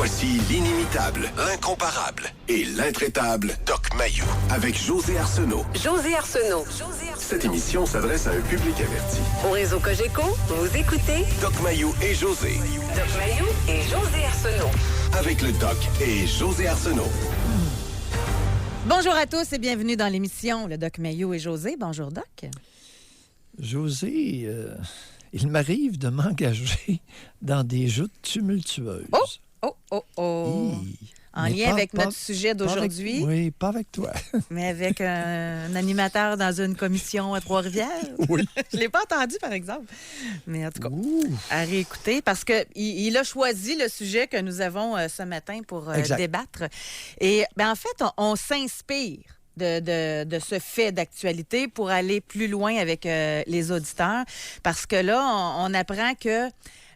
Voici l'inimitable, l'incomparable et l'intraitable Doc Mayou avec José Arsenault. José Arsenault. Cette émission s'adresse à un public averti. Au réseau Cogeco, vous écoutez Doc Mayou et José. Doc Mayou et José Arsenault. Avec le Doc et José Arsenault. Bonjour à tous et bienvenue dans l'émission Le Doc Mayou et José. Bonjour Doc. José, il m'arrive de m'engager dans des joutes tumultueuses. Oh. En Mais lien avec pas- notre sujet d'aujourd'hui, Oui, pas avec toi. mais avec un animateur dans une commission à Trois-Rivières. Oui. Je ne l'ai pas entendu, par exemple. Mais en tout cas, Ouh. à réécouter, parce qu'il a choisi le sujet que nous avons ce matin pour Exact. débattre. Et en fait, on s'inspire de ce fait d'actualité pour aller plus loin avec les auditeurs. Parce que là, on apprend que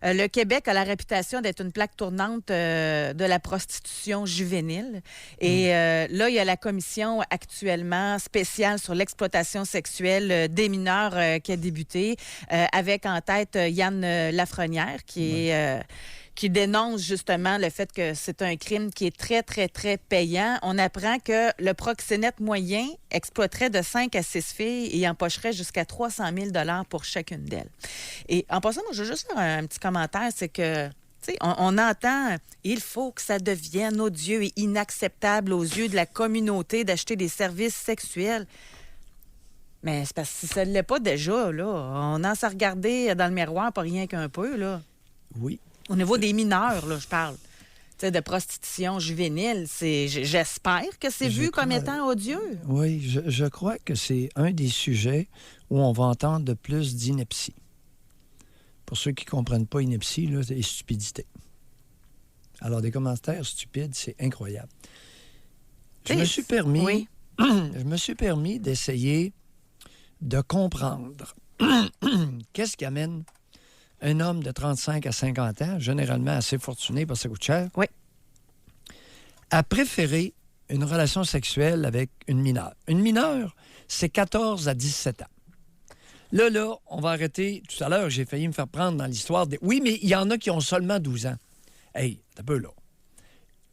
le Québec a la réputation d'être une plaque tournante de la prostitution juvénile. Et là, il y a la commission actuellement spéciale sur l'exploitation sexuelle des mineurs qui a débuté, avec en tête Yann Lafrenière, qui dénonce justement le fait que c'est un crime qui est très, très, très payant. On apprend que le proxénète moyen exploiterait de 5 à 6 filles et empocherait jusqu'à 300 000 $ pour chacune d'elles. Et en passant, moi, je veux juste faire un petit commentaire, c'est que tu sais, on entend « il faut que ça devienne odieux et inacceptable aux yeux de la communauté d'acheter des services sexuels ». Mais c'est parce que si ça ne l'est pas déjà, là, on en s'est regardé dans le miroir pas rien qu'un peu, là. Oui. Au niveau des mineurs, là, je parle. Tu sais, de prostitution juvénile, j'espère que c'est Je vu comme crois- étant odieux. Oui, je crois que c'est un des sujets où on va entendre de plus d'ineptie. Pour ceux qui ne comprennent pas ineptie, là, c'est stupidité. Alors, des commentaires stupides, c'est incroyable. Je me suis permis, Oui. je me suis permis d'essayer de comprendre qu'est-ce qui amène un homme de 35 à 50 ans, généralement assez fortuné parce que ça coûte cher, Oui. à préférer une relation sexuelle avec une mineure. Une mineure, c'est 14 à 17 ans. Là, on va arrêter. Tout à l'heure, j'ai failli me faire prendre dans l'histoire des... Oui, mais il y en a qui ont seulement 12 ans. Hey, un peu là.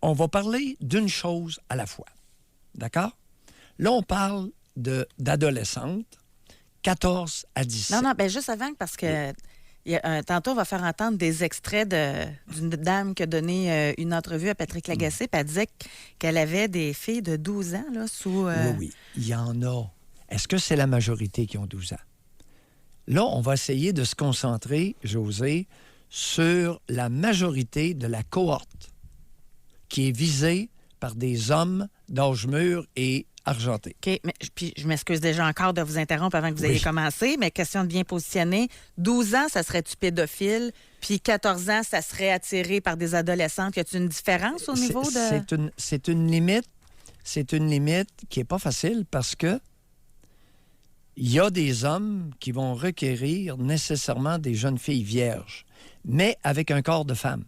On va parler d'une chose à la fois. D'accord? Là, on parle d'adolescentes, 14 à 17. Non, juste avant, parce que tantôt, on va faire entendre des extraits d'une dame qui a donné une entrevue à Patrick Lagacé, puis elle disait qu'elle avait des filles de 12 ans, là, sous... Oui, il y en a. Est-ce que c'est la majorité qui ont 12 ans? Là, on va essayer de se concentrer, José, sur la majorité de la cohorte qui est visée par des hommes d'âge mûr et argenté. OK, mais puis je m'excuse déjà encore de vous interrompre avant que vous ayez commencé, mais question de bien positionner. 12 ans, ça serait-tu pédophile, puis 14 ans, ça serait attiré par des adolescentes. Y a-t-il une différence au niveau de... C'est une limite qui n'est pas facile parce que il y a des hommes qui vont requérir nécessairement des jeunes filles vierges, mais avec un corps de femme.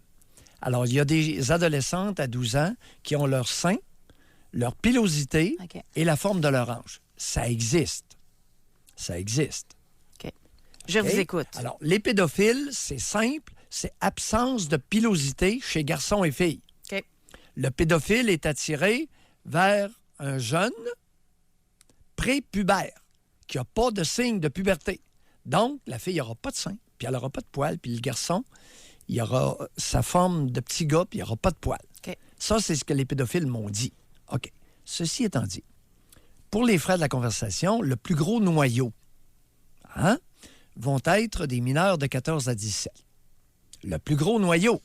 Alors, il y a des adolescentes à 12 ans qui ont leur sein, leur pilosité OK. et la forme de leur hanche. Ça existe. Ça existe. OK. Je OK? vous écoute. Alors, les pédophiles, c'est simple, c'est absence de pilosité chez garçons et filles. OK. Le pédophile est attiré vers un jeune prépubère qui n'a pas de signe de puberté. Donc, la fille n'aura pas de sein, puis elle n'aura pas de poils, puis le garçon, il aura sa forme de petit gars, puis il n'aura pas de poils. OK. Ça, c'est ce que les pédophiles m'ont dit. OK. Ceci étant dit, pour les frais de la conversation, le plus gros noyau vont être des mineurs de 14 à 17. Le plus gros noyau,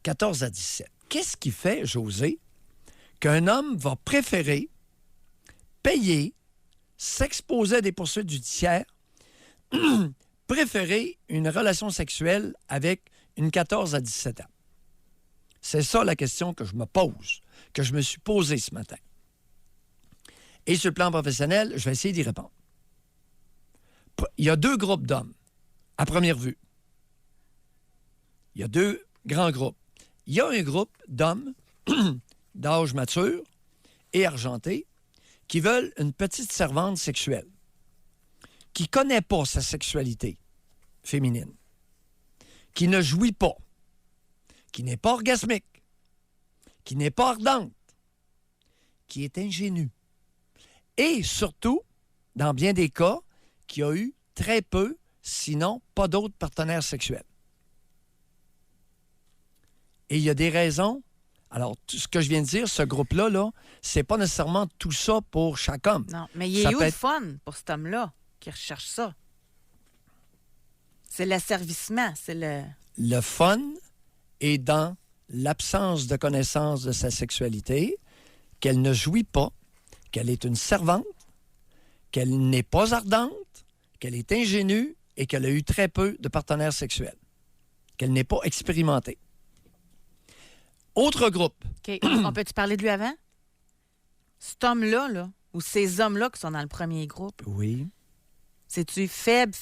14 à 17. Qu'est-ce qui fait, José, qu'un homme va préférer payer, s'exposer à des poursuites judiciaires, préférer une relation sexuelle avec une 14 à 17 ans? C'est ça la question que je me pose, que je me suis posée ce matin. Et sur le plan professionnel, je vais essayer d'y répondre. Il y a deux groupes d'hommes, à première vue. Il y a deux grands groupes. Il y a un groupe d'hommes d'âge mature et argenté qui veulent une petite servante sexuelle, qui ne connaît pas sa sexualité féminine, qui ne jouit pas, qui n'est pas orgasmique, qui n'est pas ardente, qui est ingénue. Et surtout, dans bien des cas, qui a eu très peu, sinon pas d'autres partenaires sexuels. Et il y a des raisons. Alors, ce que je viens de dire, ce groupe-là, là, c'est pas nécessairement tout ça pour chaque homme. Non, mais il est où le fun pour cet homme-là qui recherche ça? C'est l'asservissement, c'est le... Le fun est dans l'absence de connaissance de sa sexualité, qu'elle ne jouit pas, qu'elle est une servante, qu'elle n'est pas ardente, qu'elle est ingénue et qu'elle a eu très peu de partenaires sexuels, qu'elle n'est pas expérimentée. Autre groupe. OK. On peut-tu parler de lui avant? Cet homme-là, là, ou ces hommes-là qui sont dans le premier groupe, Oui. c'est-tu faible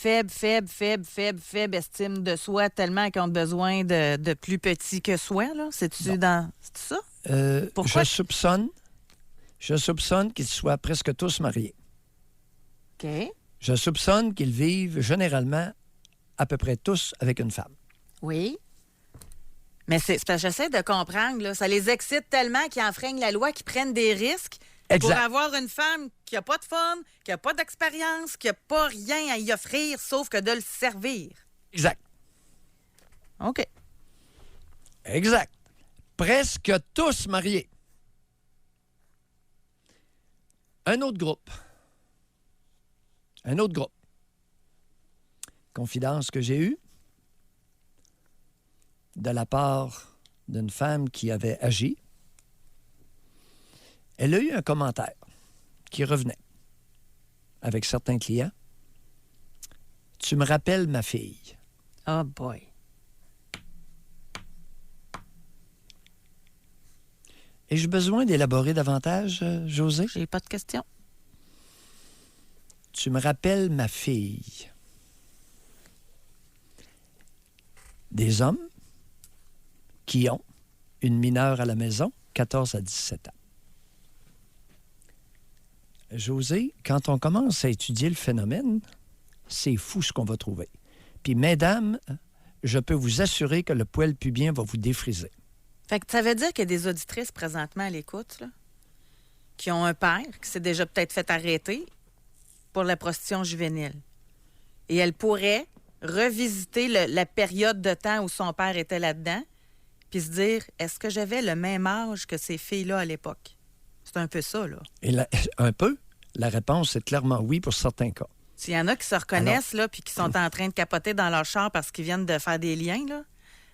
estime de soi tellement qu'ils ont besoin de plus petit que soi, là? C'est-tu dans... C'est ça? Pourquoi? Je soupçonne qu'ils soient presque tous mariés. OK. Je soupçonne qu'ils vivent généralement à peu près tous avec une femme. Oui. Mais c'est parce que j'essaie de comprendre, là. Ça les excite tellement qu'ils enfreignent la loi, qu'ils prennent des risques pour avoir une femme qui n'a pas de fun, qui n'a pas d'expérience, qui n'a pas rien à y offrir sauf que de le servir. Exact. OK. Exact. Presque tous mariés. Un autre groupe. Confidence que j'ai eue de la part d'une femme qui avait agi. Elle a eu un commentaire qui revenait avec certains clients. « Tu me rappelles ma fille. » Oh boy. Ai-je besoin d'élaborer davantage, José? J'ai pas de questions. Tu me rappelles ma fille. Des hommes qui ont une mineure à la maison, 14 à 17 ans. José, quand on commence à étudier le phénomène, c'est fou ce qu'on va trouver. Puis, mesdames, je peux vous assurer que le poil pubien va vous défriser. Fait que ça veut dire qu'il y a des auditrices présentement à l'écoute, là, qui ont un père qui s'est déjà peut-être fait arrêter pour la prostitution juvénile. Et elle pourrait revisiter la période de temps où son père était là-dedans, puis se dire, est-ce que j'avais le même âge que ces filles-là à l'époque? C'est un peu ça, là. Et un peu? La réponse est clairement oui pour certains cas. S'il y en a qui se reconnaissent, là, puis qui sont en train de capoter dans leur char parce qu'ils viennent de faire des liens, là,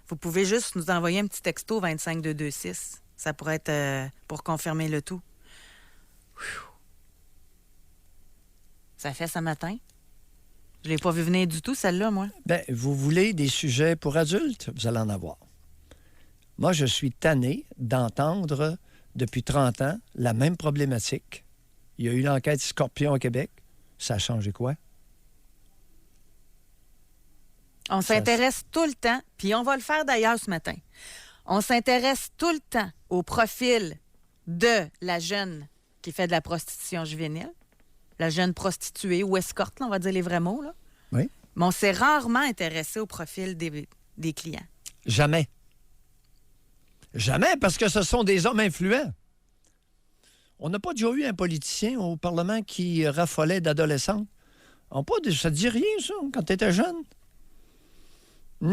vous pouvez juste nous envoyer un petit texto 25226. Ça pourrait être pour confirmer le tout. Ça fait ce matin. Je l'ai pas vu venir du tout, celle-là, moi. Bien, vous voulez des sujets pour adultes? Vous allez en avoir. Moi, je suis tanné d'entendre depuis 30 ans la même problématique. Il y a eu l'enquête Scorpion au Québec. Ça a changé quoi? On s'intéresse tout le temps, puis on va le faire d'ailleurs ce matin. On s'intéresse tout le temps au profil de la jeune qui fait de la prostitution juvénile, la jeune prostituée ou escorte, là, on va dire les vrais mots, là. Oui. Mais on s'est rarement intéressé au profil des clients. Jamais. Jamais, parce que ce sont des hommes influents. On n'a pas déjà eu un politicien au Parlement qui raffolait d'adolescents. Ça ne dit rien, ça, quand tu étais jeune. Je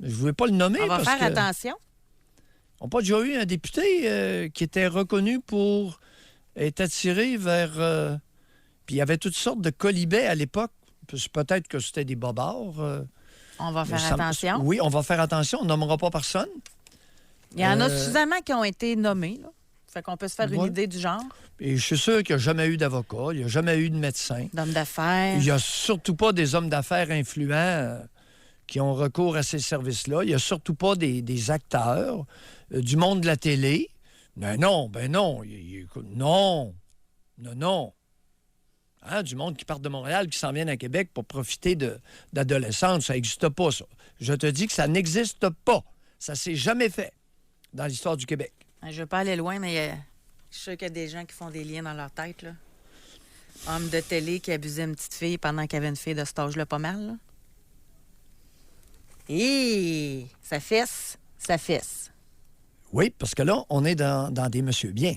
ne voulais pas le nommer. On va parce faire que attention. On n'a pas déjà eu un député qui était reconnu pour être attiré vers... Puis il y avait toutes sortes de colibets à l'époque. Peut-être que c'était des bobards. On va faire attention. Oui, on va faire attention. On nommera pas personne. Il y en a suffisamment qui ont été nommés, là. Fait qu'on peut se faire une idée du genre. Et je suis sûr qu'il n'y a jamais eu d'avocat, il n'y a jamais eu de médecin. D'hommes d'affaires. Il n'y a surtout pas des hommes d'affaires influents qui ont recours à ces services-là. Il n'y a surtout pas des acteurs du monde de la télé. Non. Hein, du monde qui part de Montréal, qui s'en vient à Québec pour profiter d'adolescentes, ça n'existe pas, ça. Je te dis que ça n'existe pas. Ça s'est jamais fait dans l'histoire du Québec. Je ne veux pas aller loin, mais je suis sûr qu'il y a des gens qui font des liens dans leur tête, là. Homme de télé qui abusait une petite fille pendant qu'il y avait une fille de cet âge-là pas mal, là. Et ça fesse. sa fesse. Oui, parce que là, on est dans des monsieur bien.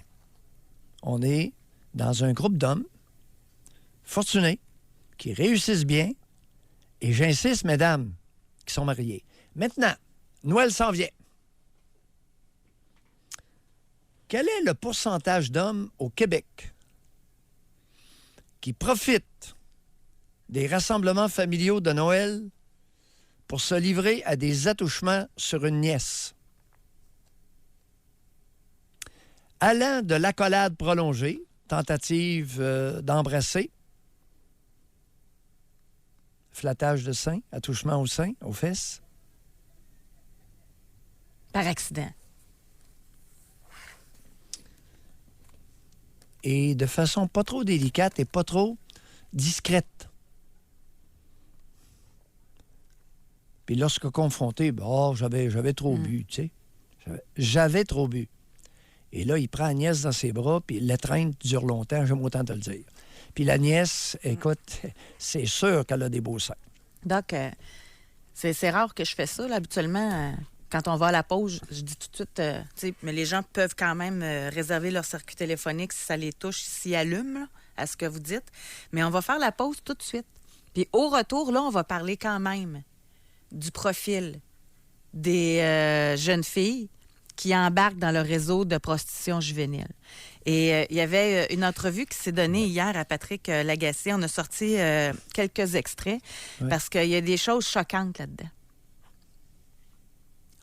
On est dans un groupe d'hommes fortunés qui réussissent bien. Et j'insiste, mesdames, qui sont mariées. Maintenant, Noël s'en vient. Quel est le pourcentage d'hommes au Québec qui profitent des rassemblements familiaux de Noël pour se livrer à des attouchements sur une nièce? Allant de l'accolade prolongée, tentative d'embrasser, flattage de sein, attouchement au sein, aux fesses. Par accident. Et de façon pas trop délicate et pas trop discrète. Puis lorsque confronté, j'avais trop bu, tu sais. J'avais trop bu. Et là, il prend la nièce dans ses bras, puis l'étreinte dure longtemps, j'aime autant te le dire. Puis la nièce, écoute, c'est sûr qu'elle a des beaux seins. Donc, c'est rare que je fais ça. Là. Habituellement, quand on va à la pause, je dis tout de suite, tu sais, mais les gens peuvent quand même réserver leur circuit téléphonique si ça les touche, s'ils allument là, à ce que vous dites. Mais on va faire la pause tout de suite. Puis au retour, là, on va parler quand même du profil des jeunes filles qui embarquent dans le réseau de prostitution juvénile. Et il y avait une entrevue qui s'est donnée hier à Patrick Lagacé. On a sorti quelques extraits parce qu'il y a des choses choquantes là-dedans.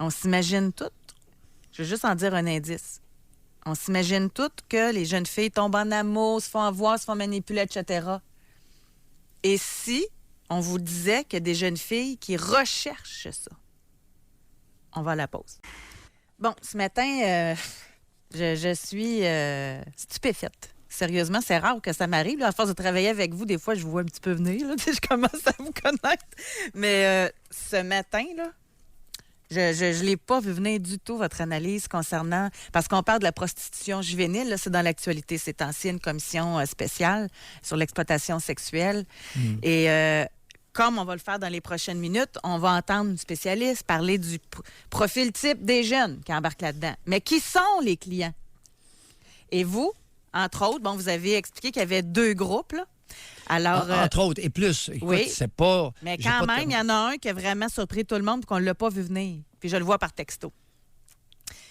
On s'imagine toutes, je vais juste en dire un indice, on s'imagine toutes que les jeunes filles tombent en amour, se font avoir, se font manipuler, etc. Et si on vous disait qu'il y a des jeunes filles qui recherchent ça? On va à la pause. Bon, ce matin, je suis stupéfaite. Sérieusement, c'est rare que ça m'arrive. Là, à force de travailler avec vous, des fois, je vous vois un petit peu venir. Là, je commence à vous connaître. Mais ce matin, là, je ne l'ai pas vu venir du tout, votre analyse concernant... Parce qu'on parle de la prostitution juvénile, là, c'est dans l'actualité ces temps-ci, une commission spéciale sur l'exploitation sexuelle. Et comme on va le faire dans les prochaines minutes, on va entendre une spécialiste parler du profil type des jeunes qui embarquent là-dedans. Mais qui sont les clients? Et vous, entre autres, vous avez expliqué qu'il y avait 2 groupes, là. Alors, entre autres, et plus. Écoute, oui, c'est pas... Mais quand même, il y en a un qui a vraiment surpris tout le monde et qu'on ne l'a pas vu venir. Puis je le vois par texto.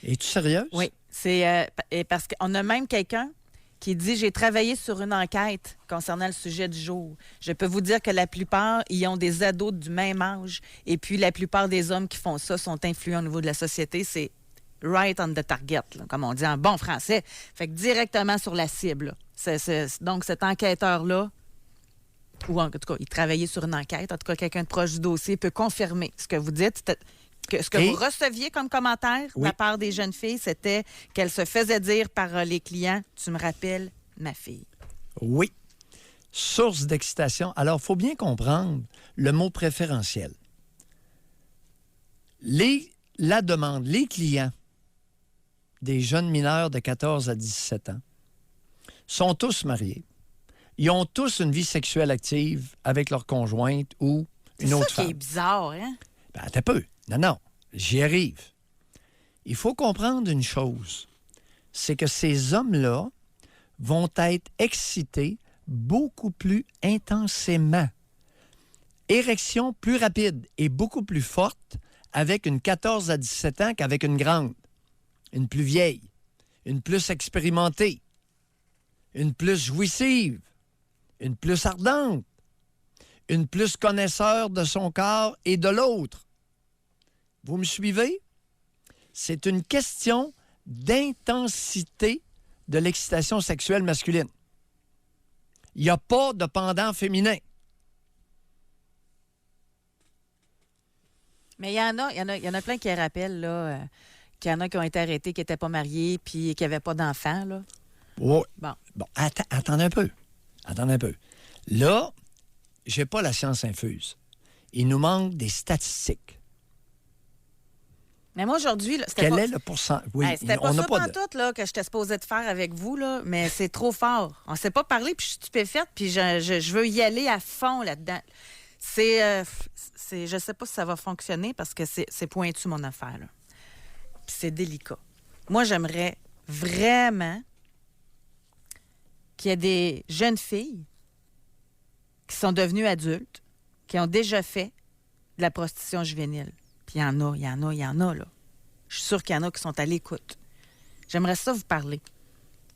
Es-tu sérieuse? Oui. C'est parce qu'on a même quelqu'un qui dit « J'ai travaillé sur une enquête concernant le sujet du jour. Je peux vous dire que la plupart, ils ont des ados du même âge. Et puis, la plupart des hommes qui font ça sont influents au niveau de la société. C'est right on the target, là, comme on dit en bon français. Fait que directement sur la cible. Donc, cet enquêteur-là, ou en tout cas, il travaillait sur une enquête. En tout cas, quelqu'un de proche du dossier peut confirmer ce que vous dites. Ce que vous receviez comme commentaire de la part des jeunes filles, c'était qu'elles se faisaient dire par les clients « Tu me rappelles ma fille ». Oui. Source d'excitation. Alors, il faut bien comprendre le mot préférentiel. La demande, les clients des jeunes mineurs de 14 à 17 ans sont tous mariés. Ils ont tous une vie sexuelle active avec leur conjointe ou une autre femme. C'est ça qui est bizarre, hein? Ben, attends un peu. Non, j'y arrive. Il faut comprendre une chose. C'est que ces hommes-là vont être excités beaucoup plus intensément. Érection plus rapide et beaucoup plus forte avec une 14 à 17 ans qu'avec une grande, une plus vieille, une plus expérimentée, une plus jouissive, une plus ardente, une plus connaisseur de son corps et de l'autre. Vous me suivez? C'est une question d'intensité de l'excitation sexuelle masculine. Il n'y a pas de pendant féminin. Mais il y en a plein qui rappellent, là, qu'il y en a qui ont été arrêtés, qui n'étaient pas mariés, puis qui n'avaient pas d'enfants, là. Oui. Bon, Attends un peu. Là, j'ai pas la science infuse. Il nous manque des statistiques. Mais moi, aujourd'hui... Quel est le pourcentage? Oui, c'était pas ça pantoute là, que j'étais supposée de faire avec vous, là, mais c'est trop fort. On ne s'est pas parlé, puis je suis stupéfaite, puis je veux y aller à fond là-dedans. Je sais pas si ça va fonctionner parce que c'est pointu, mon affaire, là. puis c'est délicat. Moi, j'aimerais vraiment qu'il y ait des jeunes filles qui sont devenues adultes, qui ont déjà fait de la prostitution juvénile. Puis il y en a, là. Je suis sûre qu'il y en a qui sont à l'écoute. J'aimerais ça vous parler.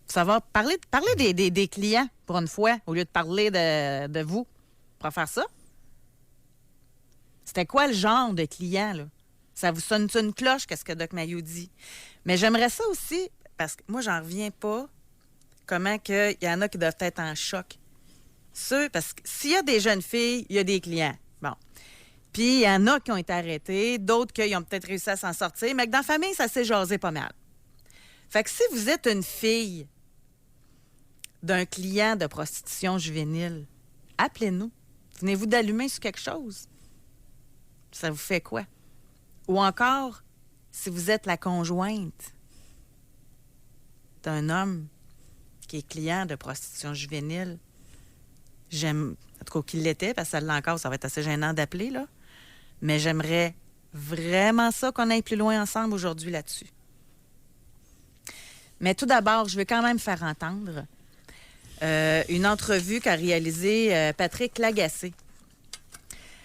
Savoir parler des clients, pour une fois, au lieu de parler de vous. On pourra faire ça. C'était quoi le genre de client, là? Ça vous sonne une cloche, qu'est-ce que Doc Mayou dit? Mais j'aimerais ça aussi, parce que moi, j'en reviens pas, comment qu'il y en a qui doivent être en choc. Parce que s'il y a des jeunes filles, il y a des clients. Bon. Puis il y en a qui ont été arrêtés, d'autres qui ont peut-être réussi à s'en sortir, mais que dans la famille, ça s'est jasé pas mal. Fait que si vous êtes une fille d'un client de prostitution juvénile, appelez-nous. Venez-vous d'allumer sur quelque chose? Ça vous fait quoi? Ou encore, si vous êtes la conjointe d'un homme qui est client de prostitution juvénile, en tout cas qu'il l'était, parce que ça l'est encore, ça va être assez gênant d'appeler, là. Mais j'aimerais vraiment ça qu'on aille plus loin ensemble aujourd'hui là-dessus. Mais tout d'abord, je vais quand même faire entendre une entrevue qu'a réalisée Patrick Lagacé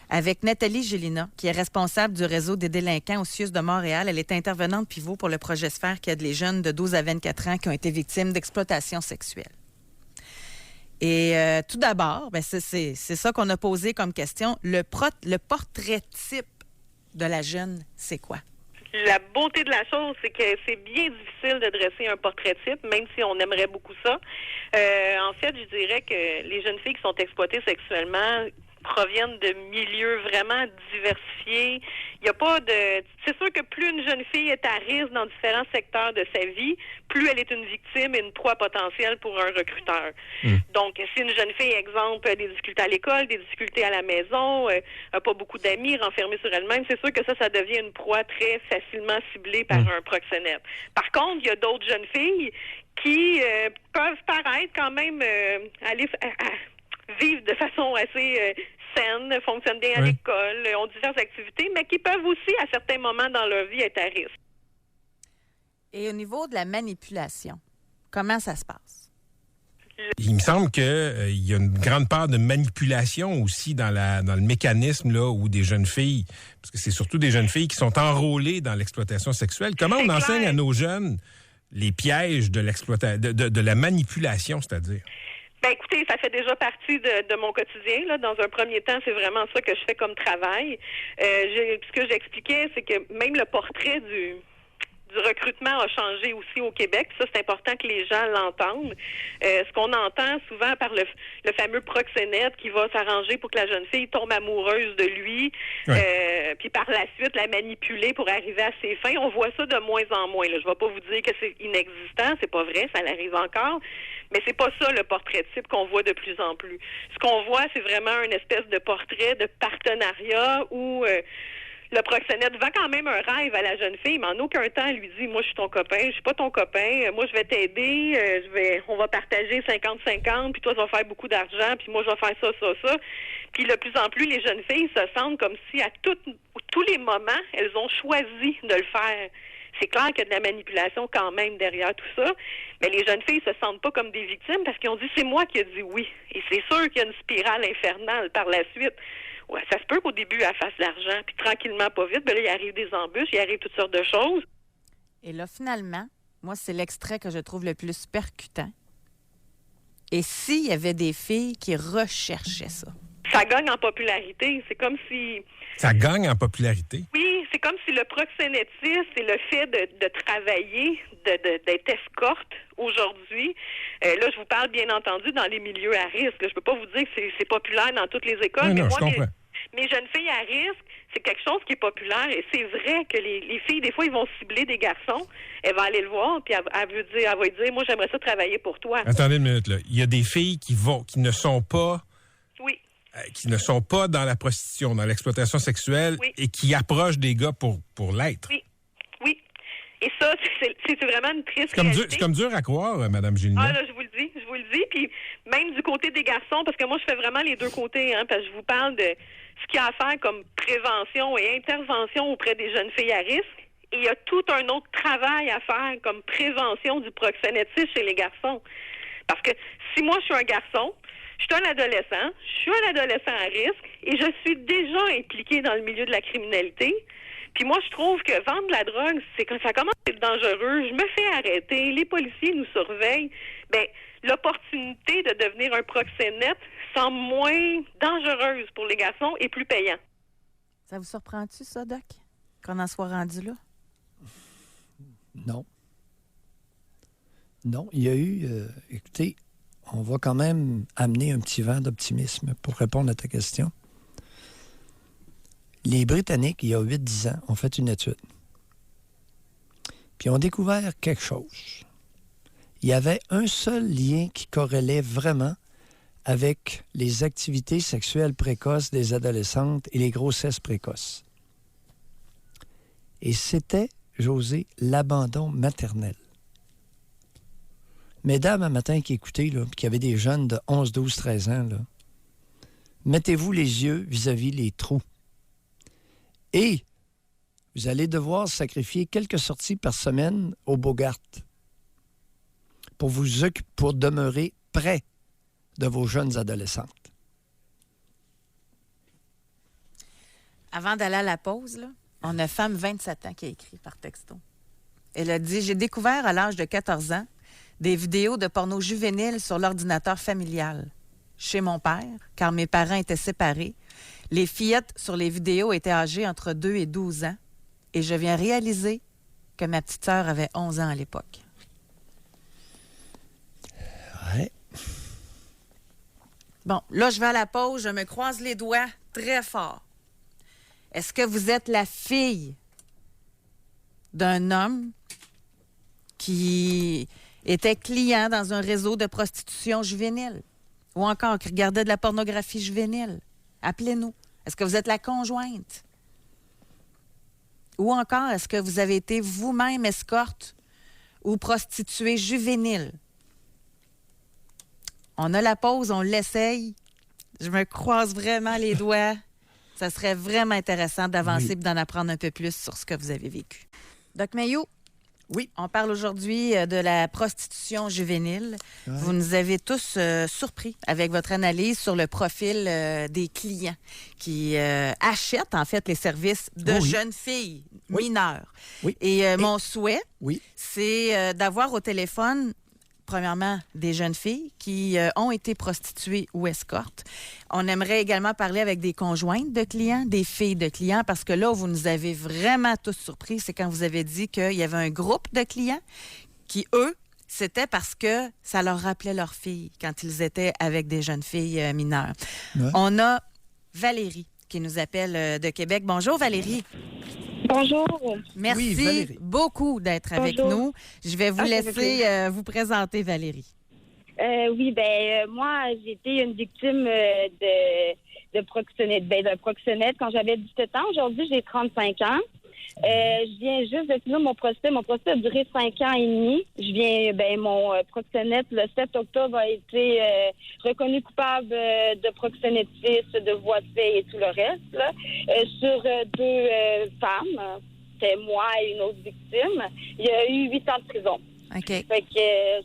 avec Nathalie Gélina, qui est responsable du réseau des délinquants au CIUS de Montréal. Elle est intervenante pivot pour le projet Sphère qui aide les jeunes de 12 à 24 ans qui ont été victimes d'exploitation sexuelle. Et tout d'abord, c'est ça qu'on a posé comme question. Le portrait type de la jeune, c'est quoi? La beauté de la chose, c'est que c'est bien difficile de dresser un portrait type, même si on aimerait beaucoup ça. En fait, je dirais que les jeunes filles qui sont exploitées sexuellement proviennent de milieux vraiment diversifiés. Il n'y a pas de... C'est sûr que plus une jeune fille est à risque dans différents secteurs de sa vie, plus elle est une victime et une proie potentielle pour un recruteur. Donc, si une jeune fille, exemple, a des difficultés à l'école, des difficultés à la maison, n'a pas beaucoup d'amis, renfermée sur elle-même, c'est sûr que ça devient une proie très facilement ciblée par un proxénète. Par contre, il y a d'autres jeunes filles qui peuvent paraître quand même aller vivre de façon assez saine, fonctionnent bien à l'école, ont diverses activités, mais qui peuvent aussi, à certains moments dans leur vie, être à risque. Et au niveau de la manipulation, comment ça se passe? Il me semble qu'il y a une grande part de manipulation aussi dans le mécanisme là où des jeunes filles, parce que c'est surtout des jeunes filles qui sont enrôlées dans l'exploitation sexuelle. Comment on enseigne à nos jeunes les pièges de de la manipulation, c'est-à-dire? Ben écoutez, ça fait déjà partie de mon quotidien. Là. Dans un premier temps, c'est vraiment ça que je fais comme travail. Ce que j'expliquais, c'est que même le portrait du recrutement a changé aussi au Québec. Ça, c'est important que les gens l'entendent. Ce qu'on entend souvent par le fameux proxénète qui va s'arranger pour que la jeune fille tombe amoureuse de lui, puis par la suite la manipuler pour arriver à ses fins. On voit ça de moins en moins. Là. Je ne vais pas vous dire que c'est inexistant, c'est pas vrai, ça l'arrive encore. Mais c'est pas ça le portrait type qu'on voit de plus en plus. Ce qu'on voit, c'est vraiment une espèce de portrait de partenariat où le proxénète vend quand même un rêve à la jeune fille, mais en aucun temps elle lui dit « Moi, je suis ton copain, je suis pas ton copain, moi, je vais t'aider, on va partager 50-50, puis toi, tu vas faire beaucoup d'argent, puis moi, je vais faire ça. » Puis de plus en plus, les jeunes filles se sentent comme si à tous les moments, elles ont choisi de le faire. C'est clair qu'il y a de la manipulation quand même derrière tout ça, mais les jeunes filles se sentent pas comme des victimes parce qu'ils ont dit « C'est moi qui ai dit oui. » Et c'est sûr qu'il y a une spirale infernale par la suite. Ouais, ça se peut qu'au début, elle fasse de l'argent, puis tranquillement, pas vite, là, il arrive des embûches, il arrive toutes sortes de choses. Et là, finalement, moi, c'est l'extrait que je trouve le plus percutant. Et s'il y avait des filles qui recherchaient ça? Ça gagne en popularité. C'est comme si... Ça gagne en popularité? Oui, c'est comme si le proxénétisme et le fait de travailler, d'être escorte aujourd'hui, là, je vous parle bien entendu dans les milieux à risque. Là, je peux pas vous dire que c'est populaire dans toutes les écoles, mais moi, mes jeunes filles à risque, c'est quelque chose qui est populaire et c'est vrai que les filles, des fois, ils vont cibler des garçons, elles vont aller le voir, puis elle va dire, moi, j'aimerais ça travailler pour toi. Attendez une minute, là. Il y a des filles qui ne sont pas... Oui. Qui ne sont pas dans la prostitution, dans l'exploitation sexuelle, et qui approchent des gars pour l'être. Oui. Et ça, c'est vraiment une triste réalité. C'est comme dur à croire, Mme Gélina. Ah là, je vous le dis. Puis même du côté des garçons, parce que moi, je fais vraiment les deux côtés, parce que je vous parle de ce qu'il y a à faire comme prévention et intervention auprès des jeunes filles à risque. Et il y a tout un autre travail à faire comme prévention du proxénétisme chez les garçons. Parce que si moi, je suis un garçon, je suis un adolescent à risque et je suis déjà impliquée dans le milieu de la criminalité. Puis moi, je trouve que vendre de la drogue, c'est quand ça commence à être dangereux. Je me fais arrêter, les policiers nous surveillent. Bien, l'opportunité de devenir un proxénète semble moins dangereuse pour les garçons et plus payant. Ça vous surprend-tu, ça, Doc, qu'on en soit rendu là? Non. Non, il y a eu... écoutez, on va quand même amener un petit vent d'optimisme pour répondre à ta question. Les Britanniques, il y a 8-10 ans, ont fait une étude. Puis ont découvert quelque chose. Il y avait un seul lien qui corrélait vraiment avec les activités sexuelles précoces des adolescentes et les grossesses précoces. Et c'était, José, l'abandon maternel. Mesdames, un matin qui écoutaient, là, qui avaient des jeunes de 11, 12, 13 ans, là, mettez-vous les yeux vis-à-vis les trous. Et vous allez devoir sacrifier quelques sorties par semaine au Bogart pour demeurer près de vos jeunes adolescentes. Avant d'aller à la pause, là, on a femme 27 ans qui a écrit par texto. Elle a dit « J'ai découvert à l'âge de 14 ans des vidéos de porno juvénile sur l'ordinateur familial. Chez mon père, car mes parents étaient séparés, les fillettes sur les vidéos étaient âgées entre 2 et 12 ans et je viens réaliser que ma petite sœur avait 11 ans à l'époque. » Ouais. Bon, là, je vais à la pause, je me croise les doigts très fort. Est-ce que vous êtes la fille d'un homme qui était client dans un réseau de prostitution juvénile ou encore qui regardait de la pornographie juvénile? Appelez-nous. Est-ce que vous êtes la conjointe? Ou encore, est-ce que vous avez été vous-même escorte ou prostituée juvénile? On a la pause, on l'essaye. Je me croise vraiment les doigts. Ça serait vraiment intéressant d'avancer et d'en apprendre un peu plus sur ce que vous avez vécu. Doc Mailloux, oui, on parle aujourd'hui de la prostitution juvénile. Ouais. Vous nous avez tous surpris avec votre analyse sur le profil des clients qui achètent en fait les services de jeunes filles mineures. Oui. Et mon souhait, c'est d'avoir au téléphone premièrement, des jeunes filles qui ont été prostituées ou escortes. On aimerait également parler avec des conjointes de clients, des filles de clients, parce que là, vous nous avez vraiment tous surpris, c'est quand vous avez dit qu'il y avait un groupe de clients qui, eux, c'était parce que ça leur rappelait leurs filles quand ils étaient avec des jeunes filles mineures. Ouais. On a Valérie qui nous appelle de Québec. Bonjour, Valérie. Bonjour. Merci beaucoup d'être avec nous. Je vais vous laisser vous présenter, Valérie. Moi, j'ai été une victime de proxénète, d'un proxénète quand j'avais 17 ans. Aujourd'hui, j'ai 35 ans. Je viens juste de finir mon procès. Mon procès a duré 5 ans et demi. Mon proxénète, le 7 octobre, a été reconnu coupable de proxénétisme, de voies de fait et tout le reste, là, sur 2 femmes. C'était moi et une autre victime. Il y a eu 8 ans de prison. OK. Fait que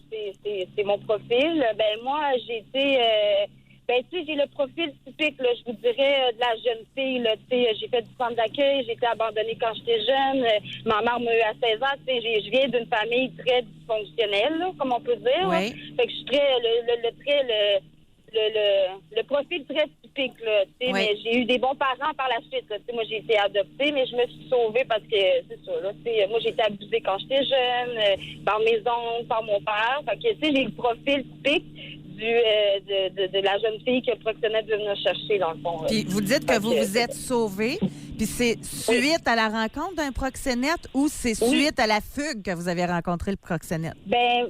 c'est mon profil. Moi, j'ai été... j'ai le profil typique, là, je vous dirais, de la jeune fille. Là, j'ai fait du centre d'accueil, j'ai été abandonnée quand j'étais jeune. Ma mère m'a eu à 16 ans. Je viens d'une famille très dysfonctionnelle, là, comme on peut dire. Oui. Fait que je suis très le profil très typique. Là, mais j'ai eu des bons parents par la suite. Là, moi, j'ai été adoptée, mais je me suis sauvée parce que, c'est ça, là, moi, j'ai été abusée quand j'étais jeune, par mes oncles, par mon père. Fait que, j'ai le profil typique de la jeune fille que le proxénète veut venir chercher, dans le fond. Puis vous dites que vous vous êtes sauvée, puis c'est suite à la rencontre d'un proxénète ou c'est suite à la fugue que vous avez rencontré le proxénète?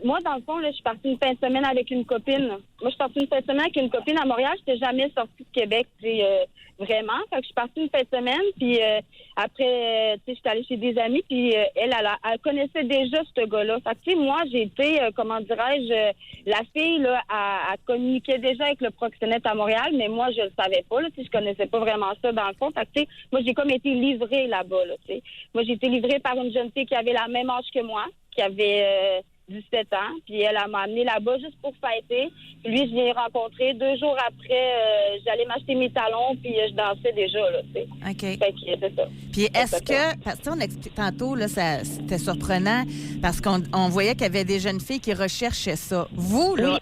Moi, dans le fond, là, je suis partie une fin de semaine avec une copine. Moi, je suis partie une fin de semaine avec une copine à Montréal. Je n'étais jamais sortie de Québec, vraiment. Fait que je suis partie une fin de semaine, puis après, tu sais, j'étais allée chez des amis, puis elle connaissait déjà ce gars-là. Fait que, tu sais, moi, j'ai été, comment dirais-je, la fille, là, elle communiquait déjà avec le proxénète à Montréal, mais moi, je le savais pas, là, tu sais, je connaissais pas vraiment ça dans le fond. Fait que, tu sais, moi, j'ai comme été livrée là-bas, là, tu sais. Moi, j'ai été livrée par une jeune fille qui avait la même âge que moi, qui avait 17 ans, puis elle m'a amenée là-bas juste pour fêter. Puis lui, je l'ai rencontré 2 jours après, j'allais m'acheter mes talons, puis je dansais déjà, là, tu sais. OK. Fait que c'est ça. Puis est-ce que, parce que on explique tantôt, là, c'était surprenant, parce qu'on voyait qu'il y avait des jeunes filles qui recherchaient ça. Vous, là,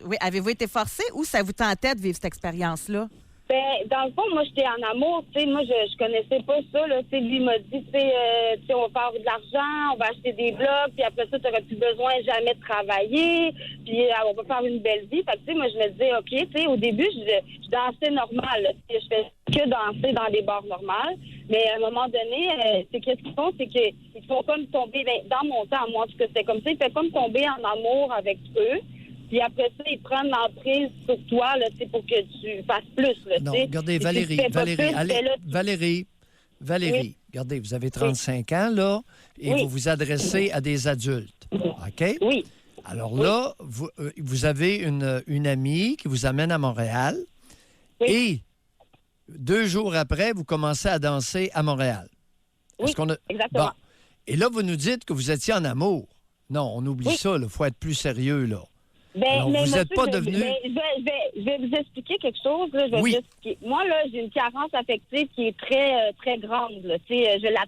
Oui, avez-vous été forcé ou ça vous tentait de vivre cette expérience-là? Ben, dans le fond, moi, j'étais en amour, tu sais, moi, je connaissais pas ça, là, tu sais, lui m'a dit, tu sais, on va faire de l'argent, on va acheter des blocs, puis après ça, tu n'auras plus besoin jamais de travailler, puis on va faire une belle vie. Fait que, tu sais, moi, je me disais, OK, tu sais, au début, je dansais normal, là, je fais que danser dans des bars normales, mais à un moment donné, c'est qu'est-ce qu'ils font, c'est qu'ils font comme tomber, ben, dans mon temps, moi, parce que c'était comme ça, ils font comme tomber en amour avec eux. Puis après ça, ils prennent l'emprise sur toi, là, pour que tu fasses plus. Là, non, t'sais. regardez, Si Valérie, tu fais pas plus, allez, ben là, Valérie, Oui. regardez, vous avez 35 ans, là, et Oui. vous vous adressez à des adultes, OK? Oui. Alors là, vous avez une amie qui vous amène à Montréal, Oui. et 2 jours après, vous commencez à danser à Montréal. Oui, exactement. Bon. Et là, vous nous dites que vous étiez en amour. Non, on oublie Oui. ça, il faut être plus sérieux, là. Ben, Alors, mais vous monsieur, n'êtes pas devenu... je vais vous expliquer quelque chose. Là, je vais Oui. vous expliquer. Moi, là, j'ai une carence affective qui est très, très grande. Là. Je la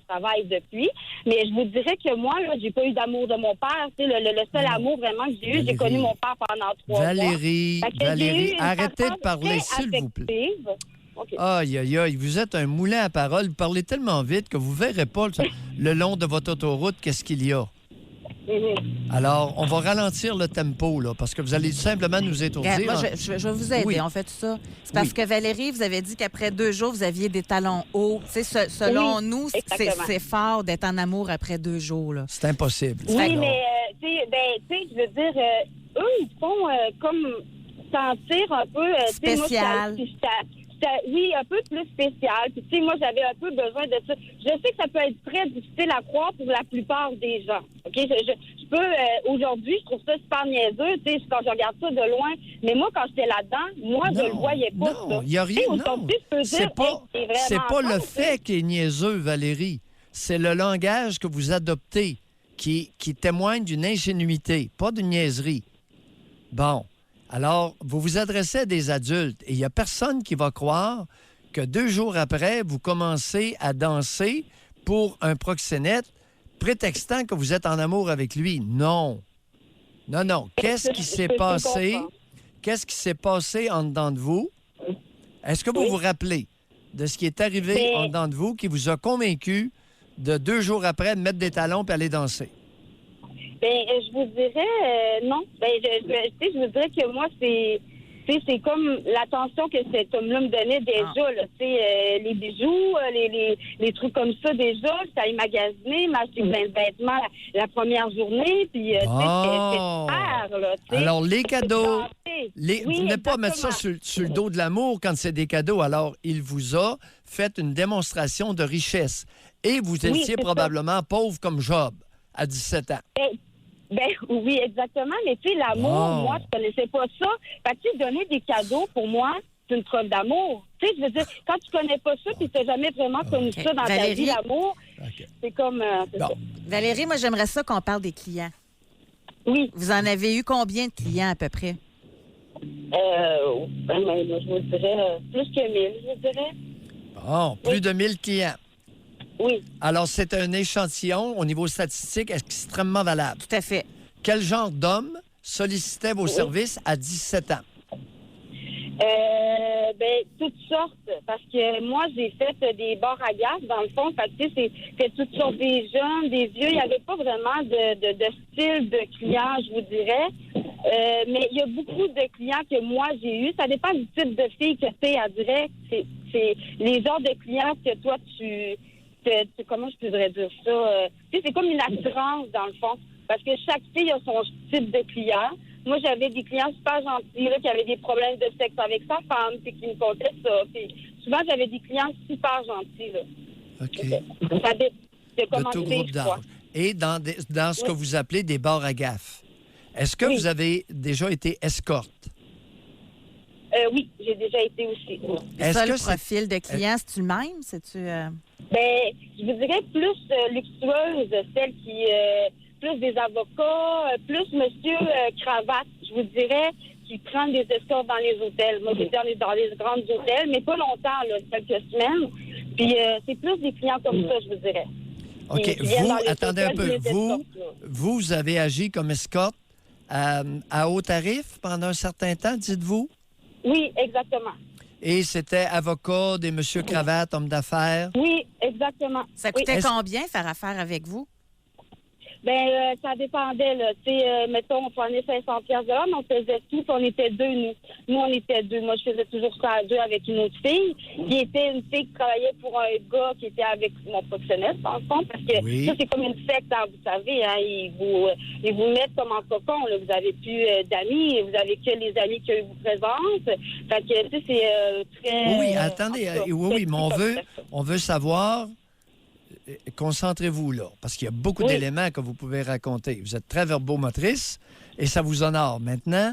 travaille depuis. Mais je vous dirais que moi, là, j'ai pas eu d'amour de mon père. Le seul amour vraiment que j'ai eu, j'ai connu mon père pendant 3 mois. Valérie, Fait que j'ai eu une arrêtez de carence parler, très s'il vous plaît. affective. OK. Aïe, aïe, aïe, vous êtes un moulin à parole. Vous parlez tellement vite que vous ne verrez pas le long de votre autoroute qu'est-ce qu'il y a. Mhm. Alors, on va ralentir le tempo, là, parce que vous allez simplement nous étourdir. Regarde, moi, je vais vous aider. Oui. On fait tout ça. C'est parce Oui. que Valérie, vous avez dit qu'après 2 jours, vous aviez des talons hauts. Tu sais, selon Oui, nous, exactement. c'est fort d'être en amour après 2 jours. Là. C'est impossible. Oui, Alors, mais, tu sais, je veux dire, eux, ils font comme sentir un peu... tu sais, moi, Spécial. oui, un peu plus spécial. Puis, tu sais, moi, j'avais un peu besoin de ça. Je sais que ça peut être très difficile à croire pour la plupart des gens. OK? Je peux, aujourd'hui, je trouve ça super niaiseux, tu sais, quand je regarde ça de loin. Mais moi, quand j'étais là-dedans, moi, je le voyais pas. Non, il n'y a Tu sais, rien, non. aujourd'hui, je peux dire, C'est pas le fort, fait qui est niaiseux, Valérie. C'est le langage que vous adoptez qui témoigne d'une ingénuité, pas d'une niaiserie. Bon. Alors, vous vous adressez à des adultes et il n'y a personne qui va croire que 2 jours après, vous commencez à danser pour un proxénète prétextant que vous êtes en amour avec lui. Non. Non, non. Qu'est-ce qui s'est passé? Qu'est-ce qui s'est passé en dedans de vous? Est-ce que vous vous rappelez de ce qui est arrivé en dedans de vous qui vous a convaincu de 2 jours après de mettre des talons et aller danser? Ben, je vous dirais non. Ben, je vous dirais que moi, c'est comme l'attention que cet homme-là me donnait déjà, là. Tu sais, les bijoux, les trucs comme ça déjà. J'étais allée magasiner, m'acheter plein de vêtements la première journée, puis c'était super, là. Tu sais. Alors, les cadeaux, Oui, vous n'êtes pas mettre ça sur le dos de l'amour quand c'est des cadeaux. Alors, il vous a fait une démonstration de richesse. Et vous étiez c'est probablement pauvre comme Job à 17 ans. Ben oui, exactement. Mais tu sais, l'amour, moi, je connaissais pas ça. Fait que tu sais, donner des cadeaux, pour moi, c'est une preuve d'amour. Tu sais, je veux dire, quand tu connais pas ça, puis tu n'as jamais vraiment connu ça dans ta vie, l'amour, c'est comme... c'est ça. Valérie, moi, j'aimerais ça qu'on parle des clients. Oui. Vous en avez eu combien de clients à peu près? Moi, je vous dirais plus que 1000, je vous dirais. Bon, plus de 1000 clients. Oui. Alors, c'est un échantillon au niveau statistique extrêmement valable. Tout à fait. Quel genre d'homme sollicitait vos services à 17 ans? Ben, toutes sortes. Parce que moi, j'ai fait des bars à gaz, dans le fond. Fait que, tu sais, c'est toutes sortes, des jeunes, des vieux. Il n'y avait pas vraiment de style de client, je vous dirais. Mais il y a beaucoup de clients que moi, j'ai eu. Ça dépend du type de fille que tu es, à direct. C'est les genres de clients que toi, comment je pourrais dire ça? Tu sais, c'est comme une assurance, dans le fond. Parce que chaque fille a son type de client. moi, j'avais des clients super gentils, là, qui avaient des problèmes de sexe avec sa femme, puis qui me contaient ça. Puis souvent, j'avais des clients super gentils, là. OK. Ça dé- de De comment tout tu groupe sais, d'âge. Et dans ce que vous appelez des bars à gaffe, est-ce que vous avez déjà été escorte? Oui, j'ai déjà été aussi. Ça, Est-ce le que c'est... profil de client, c'est-tu le même? C'est-tu... Ben, je vous dirais plus luxueuse, celle qui... plus des avocats, plus monsieur cravate, je vous dirais, qui prennent des escortes dans les hôtels. Moi, j'étais dans les grands hôtels, mais pas longtemps, là, quelques semaines. Puis c'est plus des clients comme ça, je vous dirais. OK. Qui viennent Vous, dans les attendez un hôtels, peu. puis les escortent, là. Vous avez agi comme escorte à haut tarif pendant un certain temps, dites-vous? Oui, exactement. Et c'était avocat, des monsieur cravates, hommes d'affaires. Oui, exactement. Ça Oui. coûtait combien faire affaire avec vous? Ben, ça dépendait, là. Tu sais, mettons, on prenait 500 pièces de l'heure, mais on faisait tout, puis on était deux, nous. Nous, on était deux. Moi, je faisais toujours ça à deux avec une autre fille, qui était une fille qui travaillait pour un gars qui était avec mon proxénète, dans le fond, parce que Oui. ça, c'est comme une secte, hein, vous savez, hein. Ils vous mettent comme en cocon, là. Vous avez plus d'amis, vous avez que les amis qui vous présentent. Fait que, tu sais, c'est très... Oui, attendez. en tout cas, Oui, mais c'est on veut savoir... Concentrez-vous là, parce qu'il y a beaucoup Oui. d'éléments que vous pouvez raconter. Vous êtes très verbomotrice et ça vous honore. Maintenant,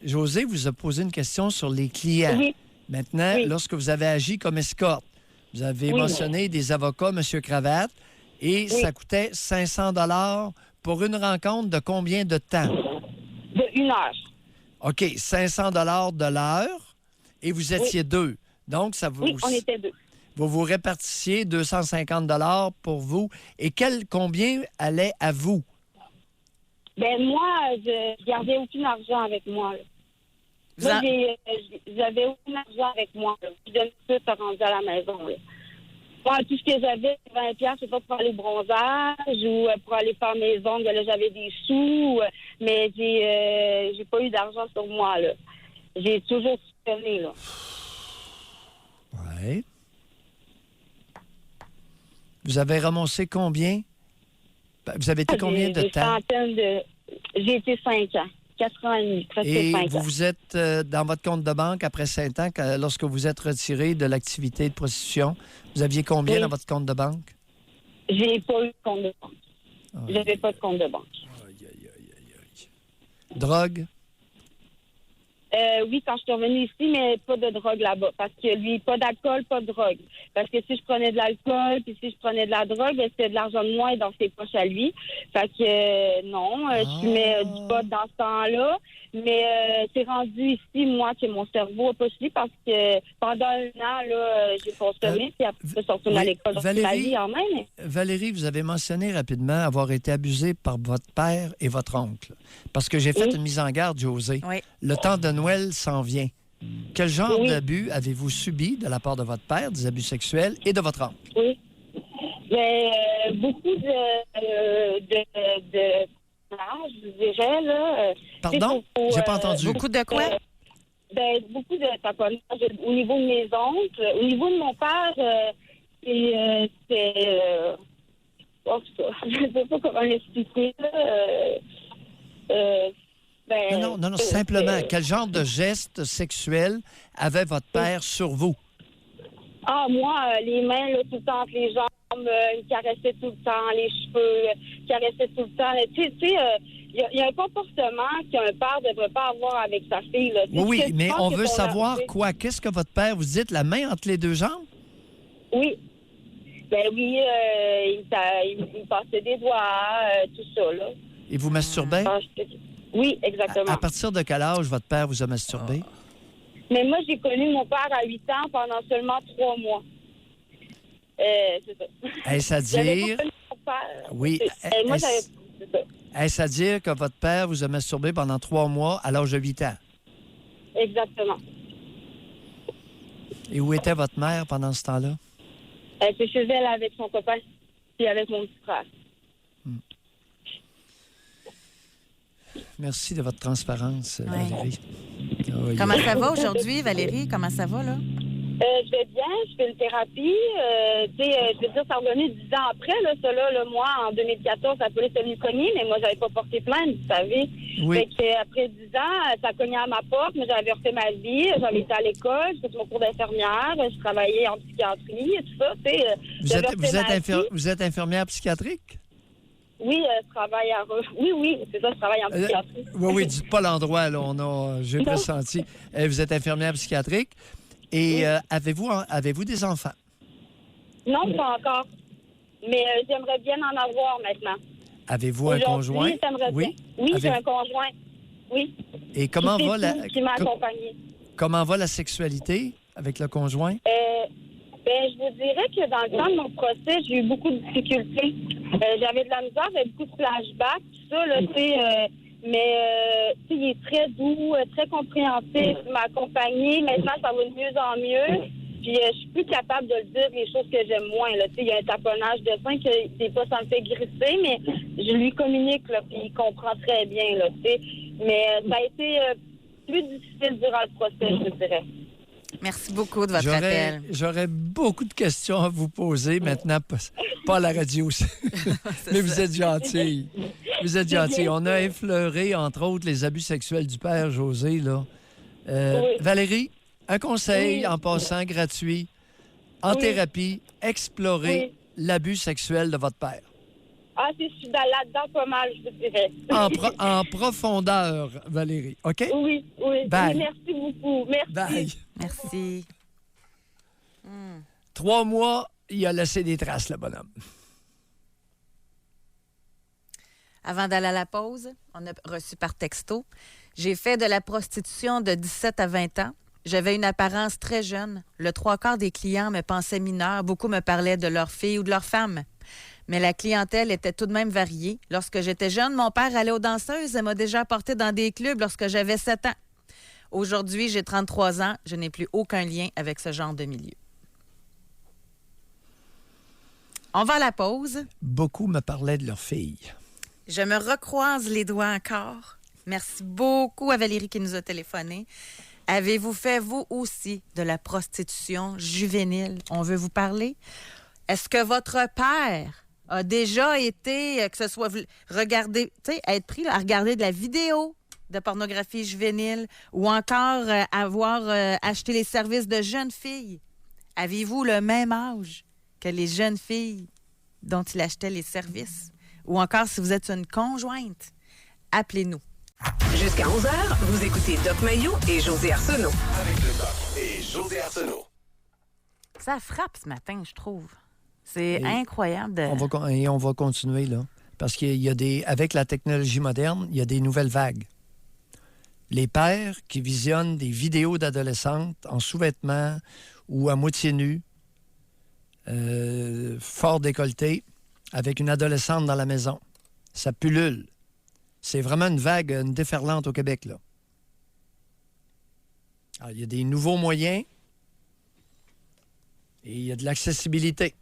José vous a posé une question sur les clients. Oui. Maintenant, Oui. lorsque vous avez agi comme escorte, vous avez Oui. mentionné des avocats, M. Cravate, et ça coûtait 500 $ pour une rencontre de combien de temps? De 1 heure. OK, 500 $ de l'heure et vous étiez deux. Donc, ça vous... Oui, on était deux. Vous répartissiez 250 $ pour vous. Et combien allait à vous? Ben moi, je gardais aucun argent avec moi. Là. Moi, j'avais aucun argent avec moi. Là. Je donnais tout rendu à la maison. Là. Moi, tout ce que j'avais, 20 $, c'est pas pour aller au bronzage ou pour aller faire mes ongles. Là, j'avais des sous, mais j'ai pas eu d'argent sur moi. Là. J'ai toujours soutenu, là. Oui. Vous avez ramassé combien? Vous avez été combien de temps? J'ai été 5 ans. 4 ans et demi, presque Et 5 ans. vous êtes dans votre compte de banque après 5 ans, lorsque vous êtes retiré de l'activité de prostitution, vous aviez combien Oui. dans votre compte de banque? J'ai pas eu de compte de banque. J'avais pas de compte de banque. Drogue? Oui, quand je suis revenue ici, mais pas de drogue là-bas. Parce que lui, pas d'alcool, pas de drogue. Parce que si je prenais de l'alcool, puis si je prenais de la drogue, ben, c'était de l'argent de moins dans ses poches à lui. Fait que non, je fumais du pot dans ce temps-là. Mais c'est rendu ici, moi, que mon cerveau a pas suivi parce que pendant 1 an, là, j'ai consommé, puis après, je suis retournée à l'école. Donc, Valérie, la vie en même. Valérie, vous avez mentionné rapidement avoir été abusée par votre père et votre oncle. Parce que j'ai fait une mise en garde, José. Oui. Le temps de Noël s'en vient. Quel genre Oui. d'abus avez-vous subi de la part de votre père, des abus sexuels, et de votre oncle? Oui. Mais beaucoup de je vous dirais, là. Pardon? J'ai pas entendu. Beaucoup de quoi? Beaucoup de taponnage au niveau de mes oncles. Au niveau de mon père, c'est... je ne sais pas comment l'expliquer, là. Non, simplement, quel genre de geste sexuel avait votre père sur vous? Ah, moi, les mains, là, tout le temps entre les jambes, il me caressait tout le temps, les cheveux, caressait tout le temps. Tu sais, il y a un comportement qu'un père ne devrait pas avoir avec sa fille. Là. Oui, mais je pense on que veut ton savoir orgueil- quoi? Qu'est-ce que votre père, vous dites, la main entre les deux jambes? Oui. Ben oui, il me passait des doigts, tout ça, là. Et vous masturbez? Oui, exactement. À partir de quel âge votre père vous a masturbé? Mais moi, j'ai connu mon père à 8 ans pendant seulement 3 mois. C'est ça. Est-ce à J'avais dire... pas connu mon père. Oui. Moi, j'avais... C'est ça. Est-ce à dire que votre père vous a masturbé pendant 3 mois à l'âge de 8 ans? Exactement. Et où était votre mère pendant ce temps-là? Elle était chez elle avec son copain et avec mon petit frère. Merci de votre transparence, Valérie. Oh, Comment ça va aujourd'hui, Valérie? Comment ça va, là? Je vais bien, je fais une thérapie. Je veux dire, ça revenu 10 ans après. Là, ça, là, moi, en 2014, la police est venue cogner, mais moi, j'avais pas porté plainte, vous savez. Oui. Fait que, après 10 ans, ça cognait à ma porte, mais j'avais refait ma vie. J'avais été à l'école, j'ai fait mon cours d'infirmière, je travaillais en psychiatrie et tout ça. Vous êtes infirmière psychiatrique? Oui, je travaille Oui, c'est ça, je travaille en psychiatrie. Oui, dites pas l'endroit, là. J'ai pressenti. Vous êtes infirmière psychiatrique. Et avez-vous des enfants? Non, pas encore. Mais j'aimerais bien en avoir maintenant. Avez-vous un conjoint? Oui, j'ai un conjoint. Oui. Et comment va qui m'a accompagné. Comment va la sexualité avec le conjoint? Je vous dirais que dans le temps de mon procès, j'ai eu beaucoup de difficultés. J'avais de la misère, j'avais beaucoup de flashbacks, tout ça, là, tu sais. Mais il est très doux, très compréhensif, il m'a accompagné. Maintenant, ça va de mieux en mieux. Puis je suis plus capable de le dire les choses que j'aime moins. Là. Il y a un taponnage de sein que des fois, ça me fait grisser, mais je lui communique, là, puis il comprend très bien. Là, mais ça a été plus difficile durant le procès, je dirais. Merci beaucoup de votre appel. J'aurais beaucoup de questions à vous poser maintenant, pas à la radio. Mais vous êtes gentille. Vous êtes gentille. On a effleuré, entre autres, les abus sexuels du père José. Là. Oui. Valérie, un conseil en passant gratuit, en thérapie, explorer l'abus sexuel de votre père. Ah, je suis là-dedans pas mal, je dirais. En profondeur, Valérie. OK? Oui. Bye. Merci beaucoup. Merci. Bye. Merci. 3 mois, il a laissé des traces, le bonhomme. Avant d'aller à la pause, on a reçu par texto. J'ai fait de la prostitution de 17 à 20 ans. J'avais une apparence très jeune. Le 3/4 des clients me pensaient mineurs. Beaucoup me parlaient de leur fille ou de leur femme. Mais la clientèle était tout de même variée. Lorsque j'étais jeune, mon père allait aux danseuses et m'a déjà apporté dans des clubs lorsque j'avais 7 ans. Aujourd'hui, j'ai 33 ans. Je n'ai plus aucun lien avec ce genre de milieu. On va à la pause. Beaucoup me parlaient de leur fille. Je me recroise les doigts encore. Merci beaucoup à Valérie qui nous a téléphoné. Avez-vous fait, vous aussi, de la prostitution juvénile? On veut vous parler. Est-ce que votre père a déjà été, que ce soit regarder, tu sais, être pris là, à regarder de la vidéo de pornographie juvénile ou encore avoir acheté les services de jeunes filles? Avez-vous le même âge que les jeunes filles dont il achetait les services? Ou encore, si vous êtes une conjointe, appelez-nous. Jusqu'à 11h, vous écoutez Doc Mayou et José Arsenault. Avec le Doc et José Arsenault. Ça frappe ce matin, je trouve. C'est incroyable. On va continuer, là. Parce qu'il y a avec la technologie moderne, il y a des nouvelles vagues. Les pères qui visionnent des vidéos d'adolescentes en sous-vêtements ou à moitié nues, fort décolletées, avec une adolescente dans la maison. Ça pullule. C'est vraiment une vague, une déferlante au Québec, là. Alors, il y a des nouveaux moyens et il y a de l'accessibilité.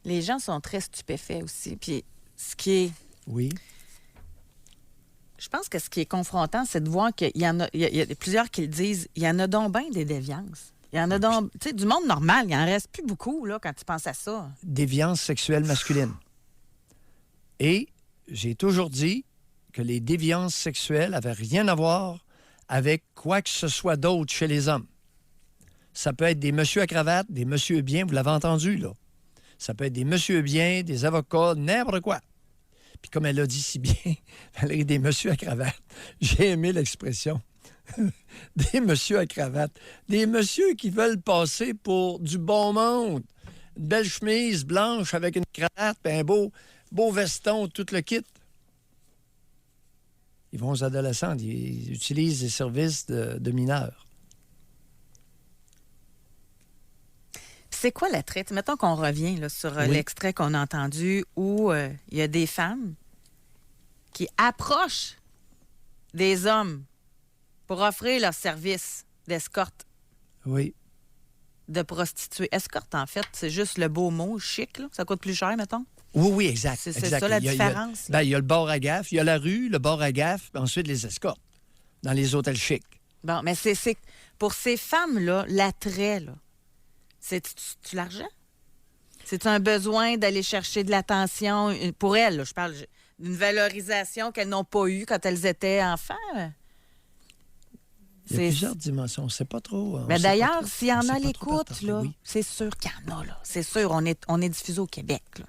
Les gens sont très stupéfaits aussi. Puis, ce qui est... Oui. Je pense que ce qui est confrontant, c'est de voir qu'il y en a... Il y a plusieurs qui le disent, il y en a donc bien des déviances. Il y en a donc... Tu sais, du monde normal, il en reste plus beaucoup, là, quand tu penses à ça. Déviance sexuelle masculine. Et j'ai toujours dit que les déviances sexuelles n'avaient rien à voir avec quoi que ce soit d'autre chez les hommes. Ça peut être des messieurs à cravate, des messieurs bien, vous l'avez entendu, là. Ça peut être des messieurs bien, des avocats, n'importe quoi. Puis comme elle a dit si bien, Valérie, des messieurs à cravate. J'ai aimé l'expression. Des messieurs à cravate. Des messieurs qui veulent passer pour du bon monde. Une belle chemise blanche avec une cravate, puis un beau veston, tout le kit. Ils vont aux adolescents, ils utilisent les services de mineurs. C'est quoi l'attrait? Mettons qu'on revient là, sur l'extrait qu'on a entendu où il y a des femmes qui approchent des hommes pour offrir leur service d'escorte. Oui. De prostituée. Escorte, en fait, c'est juste le beau mot, chic, là. Ça coûte plus cher, mettons? Oui, exact. C'est exact. ça la différence? Il y a le bar à gaffe, il y a la rue, le bar à gaffe, puis ensuite les escortes dans les hôtels chics. Bon, mais c'est pour ces femmes-là, l'attrait, là, c'est-tu l'argent? C'est un besoin d'aller chercher de l'attention pour elles, là, je parle d'une valorisation qu'elles n'ont pas eue quand elles étaient enfants? Il y a plusieurs dimensions. On ne sait pas trop. Mais d'ailleurs, s'il y en a à l'écoute, là, oui. c'est sûr qu'il y en a, là. C'est sûr, on est diffusé au Québec, là,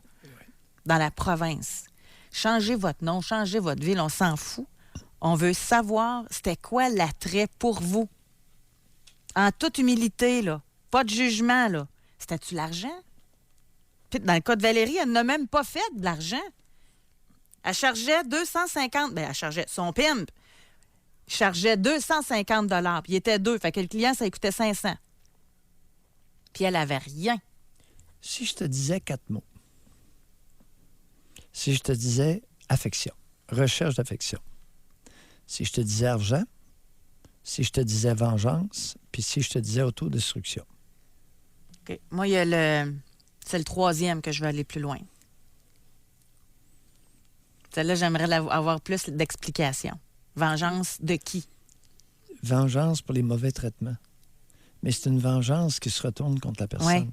dans la province. Changez votre nom, changez votre ville, on s'en fout. On veut savoir c'était quoi l'attrait pour vous. En toute humilité, là. Pas de jugement, là. C'était-tu l'argent? Puis dans le cas de Valérie, elle n'a même pas fait de l'argent. Elle chargeait 250... Bien, elle chargeait son pimp. Chargeait 250 $. Puis il était 2. Fait que le client, ça lui coûtait 500. Puis elle avait rien. Si je te disais 4 mots. Si je te disais affection, recherche d'affection. Si je te disais argent, si je te disais vengeance, puis si je te disais autodestruction. OK. Moi, il y a c'est le 3e que je veux aller plus loin. Celle-là, j'aimerais avoir plus d'explications. Vengeance de qui? Vengeance pour les mauvais traitements. Mais c'est une vengeance qui se retourne contre la personne. Ouais.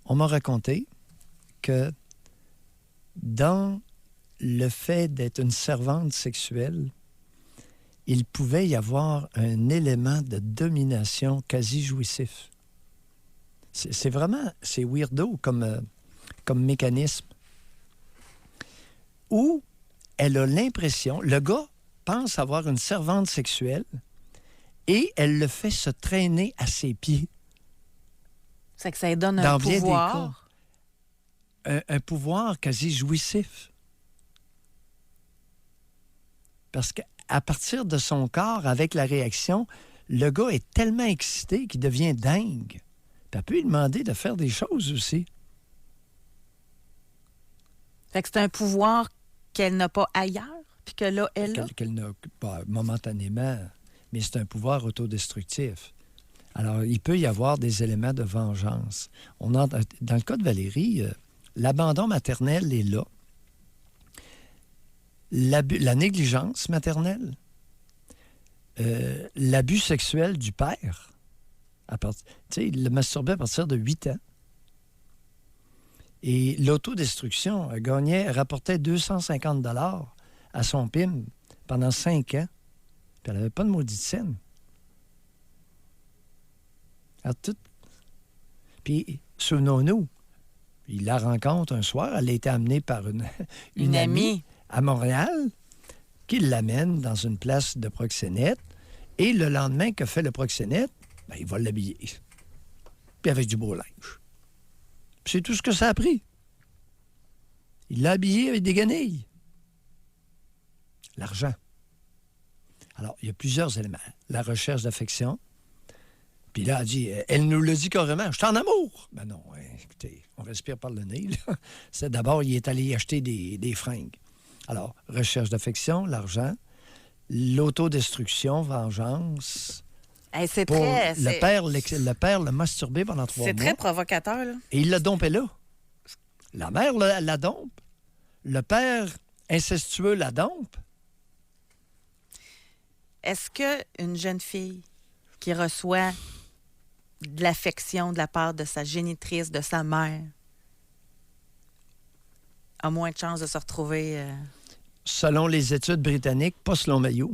On m'a raconté que dans le fait d'être une servante sexuelle, il pouvait y avoir un élément de domination quasi jouissif. C'est vraiment, c'est weirdo comme mécanisme. Où elle a l'impression, le gars pense avoir une servante sexuelle et elle le fait se traîner à ses pieds. C'est que ça lui donne Dans un bien pouvoir. des cas, un pouvoir quasi jouissif. Parce qu'à partir de son corps, avec la réaction, le gars est tellement excité qu'il devient dingue. Puis elle peut lui demander de faire des choses aussi. Fait que c'est un pouvoir qu'elle n'a pas ailleurs, puis que là, elle a. Qu'elle n'a pas momentanément, mais c'est un pouvoir autodestructif. Alors, il peut y avoir des éléments de vengeance. Dans le cas de Valérie, l'abandon maternel est là. La négligence maternelle, l'abus sexuel du père. Il le masturbait à partir de 8 ans. Et l'autodestruction rapportait 250 $ à son PIM pendant 5 ans. Puis elle n'avait pas de maudite scène. Puis, souvenons-nous, il la rencontre un soir, elle a été amenée par une amie à Montréal qui l'amène dans une place de proxénète. Et le lendemain, que fait le proxénète? Ben, il va l'habiller. Puis avec du beau linge. Puis c'est tout ce que ça a pris. Il l'a habillé avec des guenilles. L'argent. Alors, il y a plusieurs éléments. La recherche d'affection. Puis là, elle nous le dit carrément, je suis en amour. Ben non, écoutez, on respire par le nez. Là. C'est d'abord, il est allé acheter des fringues. Alors, recherche d'affection, l'argent, l'autodestruction, vengeance. Hey, Le père l'a masturbé pendant 3 mois. C'est très provocateur, là. Et il l'a dompé là. La mère la dompe. Le père incestueux la dompe. Est-ce qu'une jeune fille qui reçoit de l'affection de la part de sa génitrice, de sa mère, a moins de chances de se retrouver... Selon les études britanniques, pas selon Mayo,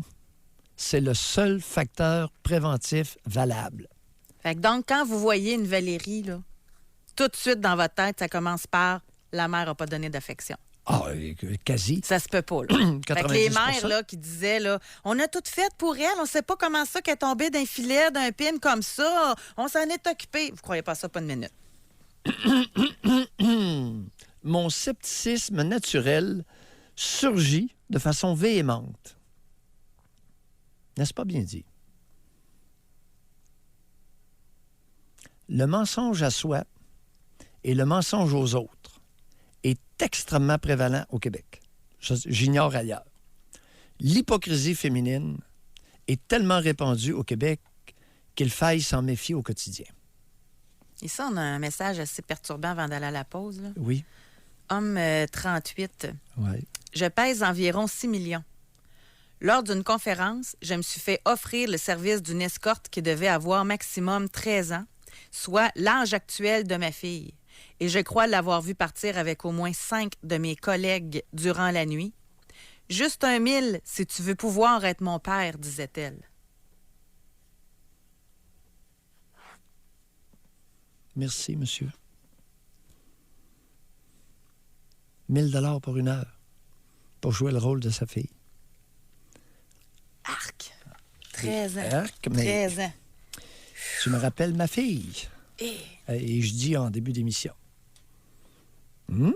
c'est le seul facteur préventif valable. Fait que donc, quand vous voyez une Valérie, là, tout de suite dans votre tête, ça commence par « la mère n'a pas donné d'affection ». Ah, quasi. Ça se peut pas, là. Fait que les mères, là, qui disaient, là, on a tout fait pour elle, on sait pas comment ça qu'elle est tombée d'un filet, d'un pin comme ça, on s'en est occupé. Vous croyez pas ça, pas une minute. Mon scepticisme naturel surgit de façon véhémente. N'est-ce pas bien dit? Le mensonge à soi et le mensonge aux autres est extrêmement prévalent au Québec. J'ignore ailleurs. L'hypocrisie féminine est tellement répandue au Québec qu'il faille s'en méfier au quotidien. Et ça, on a un message assez perturbant avant d'aller à la pause. Là. Oui. Homme 38. Ouais. Je pèse environ 6 millions. Lors d'une conférence, je me suis fait offrir le service d'une escorte qui devait avoir maximum 13 ans, soit l'âge actuel de ma fille. Et je crois l'avoir vue partir avec au moins 5 de mes collègues durant la nuit. « Juste 1 000 si tu veux pouvoir être mon père », disait-elle. Merci, monsieur. 1 000 $ pour 1 heure pour jouer le rôle de sa fille. Arc! 13 ans. Arc, mais 13 ans. tu me rappelles ma fille. Et... Et je dis en début d'émission. Un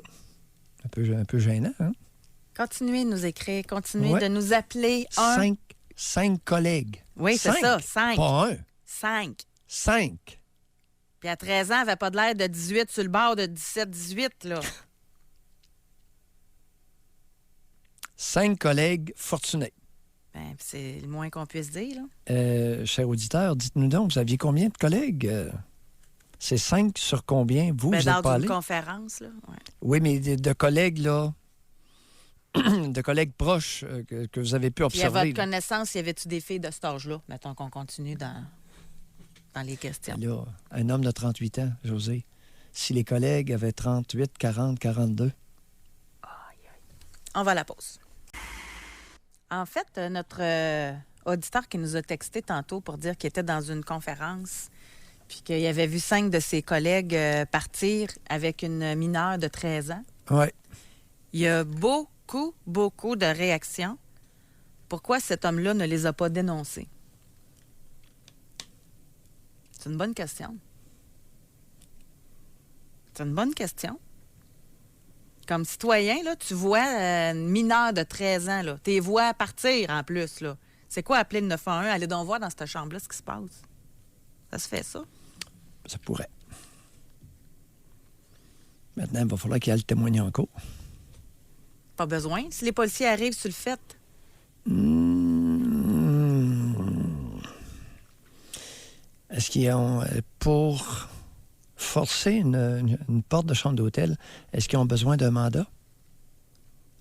peu gênant, hein? Continuez de nous écrire, continuez Ouais. de nous appeler. 5 collègues. Oui, c'est 5, ça, 5. Pas 1, 5. 5. Puis à 13 ans, elle n'avait pas de l'air de 18 sur le bord de 17-18, là. 5 collègues fortunés. Ben, c'est le moins qu'on puisse dire, là. Chers auditeurs, dites-nous donc, vous aviez combien de collègues? C'est 5 sur combien? Vous Ben, êtes dans pas une allés? conférence, là. Ouais. Oui, mais de collègues, là, de collègues proches que vous avez pu Puis à observer. votre connaissance, y avait-tu des filles de cet âge-là? Mettons qu'on continue dans les questions. Là, un homme de 38 ans, José, si les collègues avaient 38, 40, 42. On va à la pause. En fait, notre auditeur qui nous a texté tantôt pour dire qu'il était dans une conférence puis qu'il avait vu 5 de ses collègues partir avec une mineure de 13 ans, Oui. il y a beaucoup de réactions. Pourquoi cet homme-là ne les a pas dénoncés? C'est une bonne question. C'est une bonne question. Comme citoyen, là, tu vois une mineure de 13 ans, là. Tu les vois partir en plus, là. C'est quoi appeler le 911? Allez donc voir dans cette chambre-là ce qui se passe. Ça se fait, ça? Ça pourrait. Maintenant, il va falloir qu'il y ait le témoigner en cours. Pas besoin. Si les policiers arrivent, tu le fais. Est-ce qu'ils ont, pour forcer une porte de chambre d'hôtel, est-ce qu'ils ont besoin d'un mandat?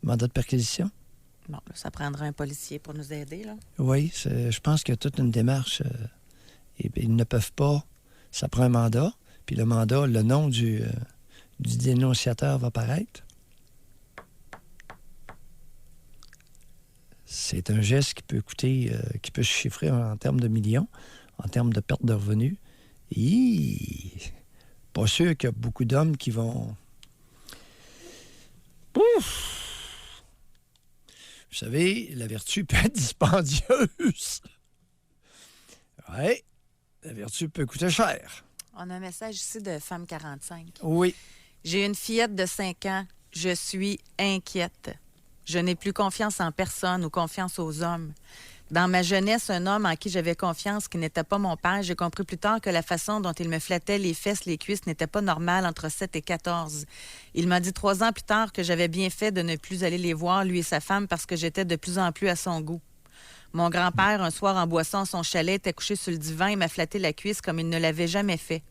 Mandat de perquisition? Bon, là, ça prendra un policier pour nous aider, là. Oui, je pense qu'il y a toute une démarche. Et ils ne peuvent pas. Ça prend un mandat. Puis le mandat, le nom du dénonciateur va paraître. C'est un geste qui peut coûter, qui peut se chiffrer en termes de millions, en termes de perte de revenus. Et pas sûr qu'il y a beaucoup d'hommes qui vont... Ouf! Vous savez, la vertu peut être dispendieuse. Oui, la vertu peut coûter cher. On a un message ici de Femme 45. Oui. J'ai une fillette de 5 ans. Je suis inquiète. Je n'ai plus confiance en personne ou confiance aux hommes. Dans ma jeunesse, un homme en qui j'avais confiance, qui n'était pas mon père, j'ai compris plus tard que la façon dont il me flattait les fesses, les cuisses n'était pas normale entre 7 et 14. Il m'a dit 3 ans plus tard que j'avais bien fait de ne plus aller les voir, lui et sa femme, parce que j'étais de plus en plus à son goût. Mon grand-père, un soir en boissant son chalet, était couché sur le divan et m'a flatté la cuisse comme il ne l'avait jamais fait.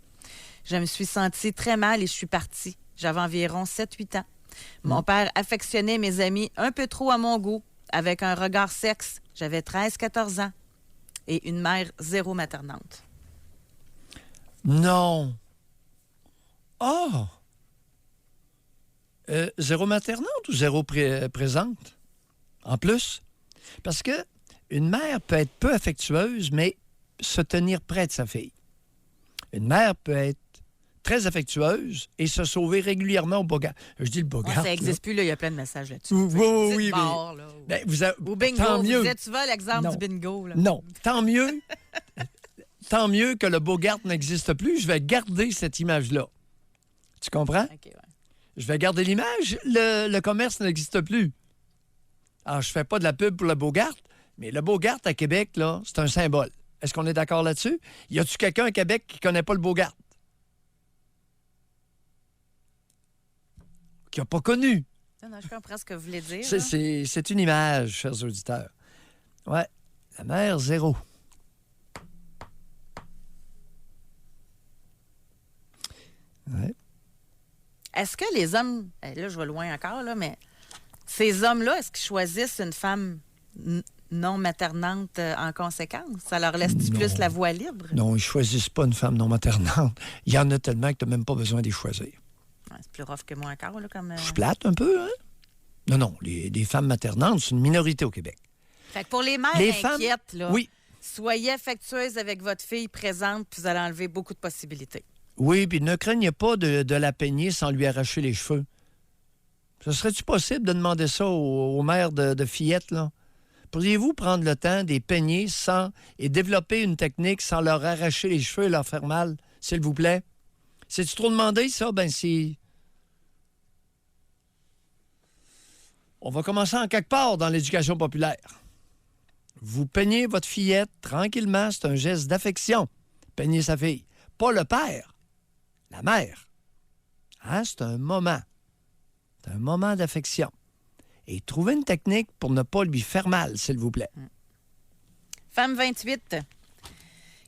Je me suis sentie très mal et je suis partie. J'avais environ 7-8 ans. Mon père affectionnait mes amis un peu trop à mon goût, avec un regard sexe. J'avais 13-14 ans et une mère zéro maternante. Non. Ah! Zéro maternante ou zéro présente? En plus? Parce que une mère peut être peu affectueuse, mais se tenir près de sa fille. Une mère peut être très affectueuse et se sauver régulièrement au Bogart. Je dis le Bogart. Ça n'existe plus, là. Il y a plein de messages là-dessus. Oui, Bar, mais... là, Ben, ou bingo, tant vous mieux. disiez, tu veux l'exemple Non. du bingo? Là. Non, tant mieux. Tant mieux que le Bogart n'existe plus. Je vais garder cette image-là. Tu comprends? OK, ouais. Je vais garder l'image. Le commerce n'existe plus. Alors, je fais pas de la pub pour le Bogart, mais le Bogart à Québec, là, c'est un symbole. Est-ce qu'on est d'accord là-dessus? Y a-tu quelqu'un à Québec qui connaît pas le Bogart? Qui n'a pas connu? Non, je comprends ce que vous voulez dire. là. C'est une image, chers auditeurs. Ouais. La mère, zéro. Ouais. Est-ce que les hommes... Là, je vais loin encore, là, mais ces hommes-là, est-ce qu'ils choisissent une femme non maternantes en conséquence? Ça leur laisse-tu Non. plus la voie libre? Non, ils ne choisissent pas une femme non maternante. Il y en a tellement que tu n'as même pas besoin de les choisir. Ouais, c'est plus rough que moi encore, là, comme... Je plate un peu, hein? Non, les femmes maternantes, c'est une minorité au Québec. Fait que pour les mères Les femmes- inquiètes, là, Oui. soyez affectueuses avec votre fille présente, puis vous allez enlever beaucoup de possibilités. Oui, puis ne craignez pas de la peigner sans lui arracher les cheveux. Ce serait-tu possible de demander ça aux mères de fillettes, là? Pourriez-vous prendre le temps de les peigner et développer une technique sans leur arracher les cheveux et leur faire mal, s'il vous plaît? C'est-tu trop demandé, ça? Ben, si... On va commencer en quelque part dans l'éducation populaire. Vous peignez votre fillette tranquillement, c'est un geste d'affection. Peignez sa fille. Pas le père, la mère. Hein? C'est un moment. C'est un moment d'affection. Et trouvez une technique pour ne pas lui faire mal, s'il vous plaît. Femme 28.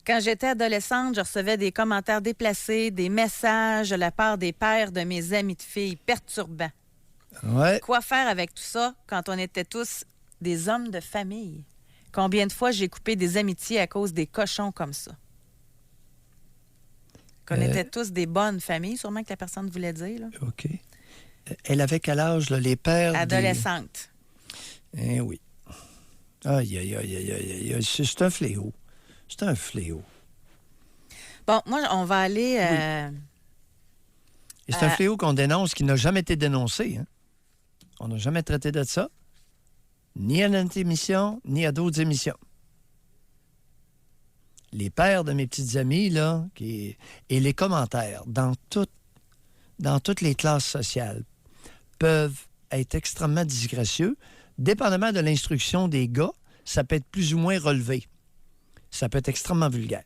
Quand j'étais adolescente, je recevais des commentaires déplacés, des messages de la part des pères de mes amis de filles perturbants. Ouais. Quoi faire avec tout ça quand on était tous des hommes de famille? Combien de fois j'ai coupé des amitiés à cause des cochons comme ça? Qu'on était tous des bonnes familles, sûrement que la personne voulait dire. Là. OK. Elle avait quel âge, là, les pères? Adolescente. Eh oui. Aïe, aïe, aïe, aïe, aïe, aïe. C'est un fléau. C'est un fléau. Bon, moi, on va aller... Et c'est un fléau qu'on dénonce qui n'a jamais été dénoncé. Hein? On n'a jamais traité de ça, ni à notre émission, ni à d'autres émissions. Les pères de mes petites amies, là, et les commentaires dans toutes les classes sociales peuvent être extrêmement disgracieux. Dépendamment de l'instruction des gars, ça peut être plus ou moins relevé. Ça peut être extrêmement vulgaire.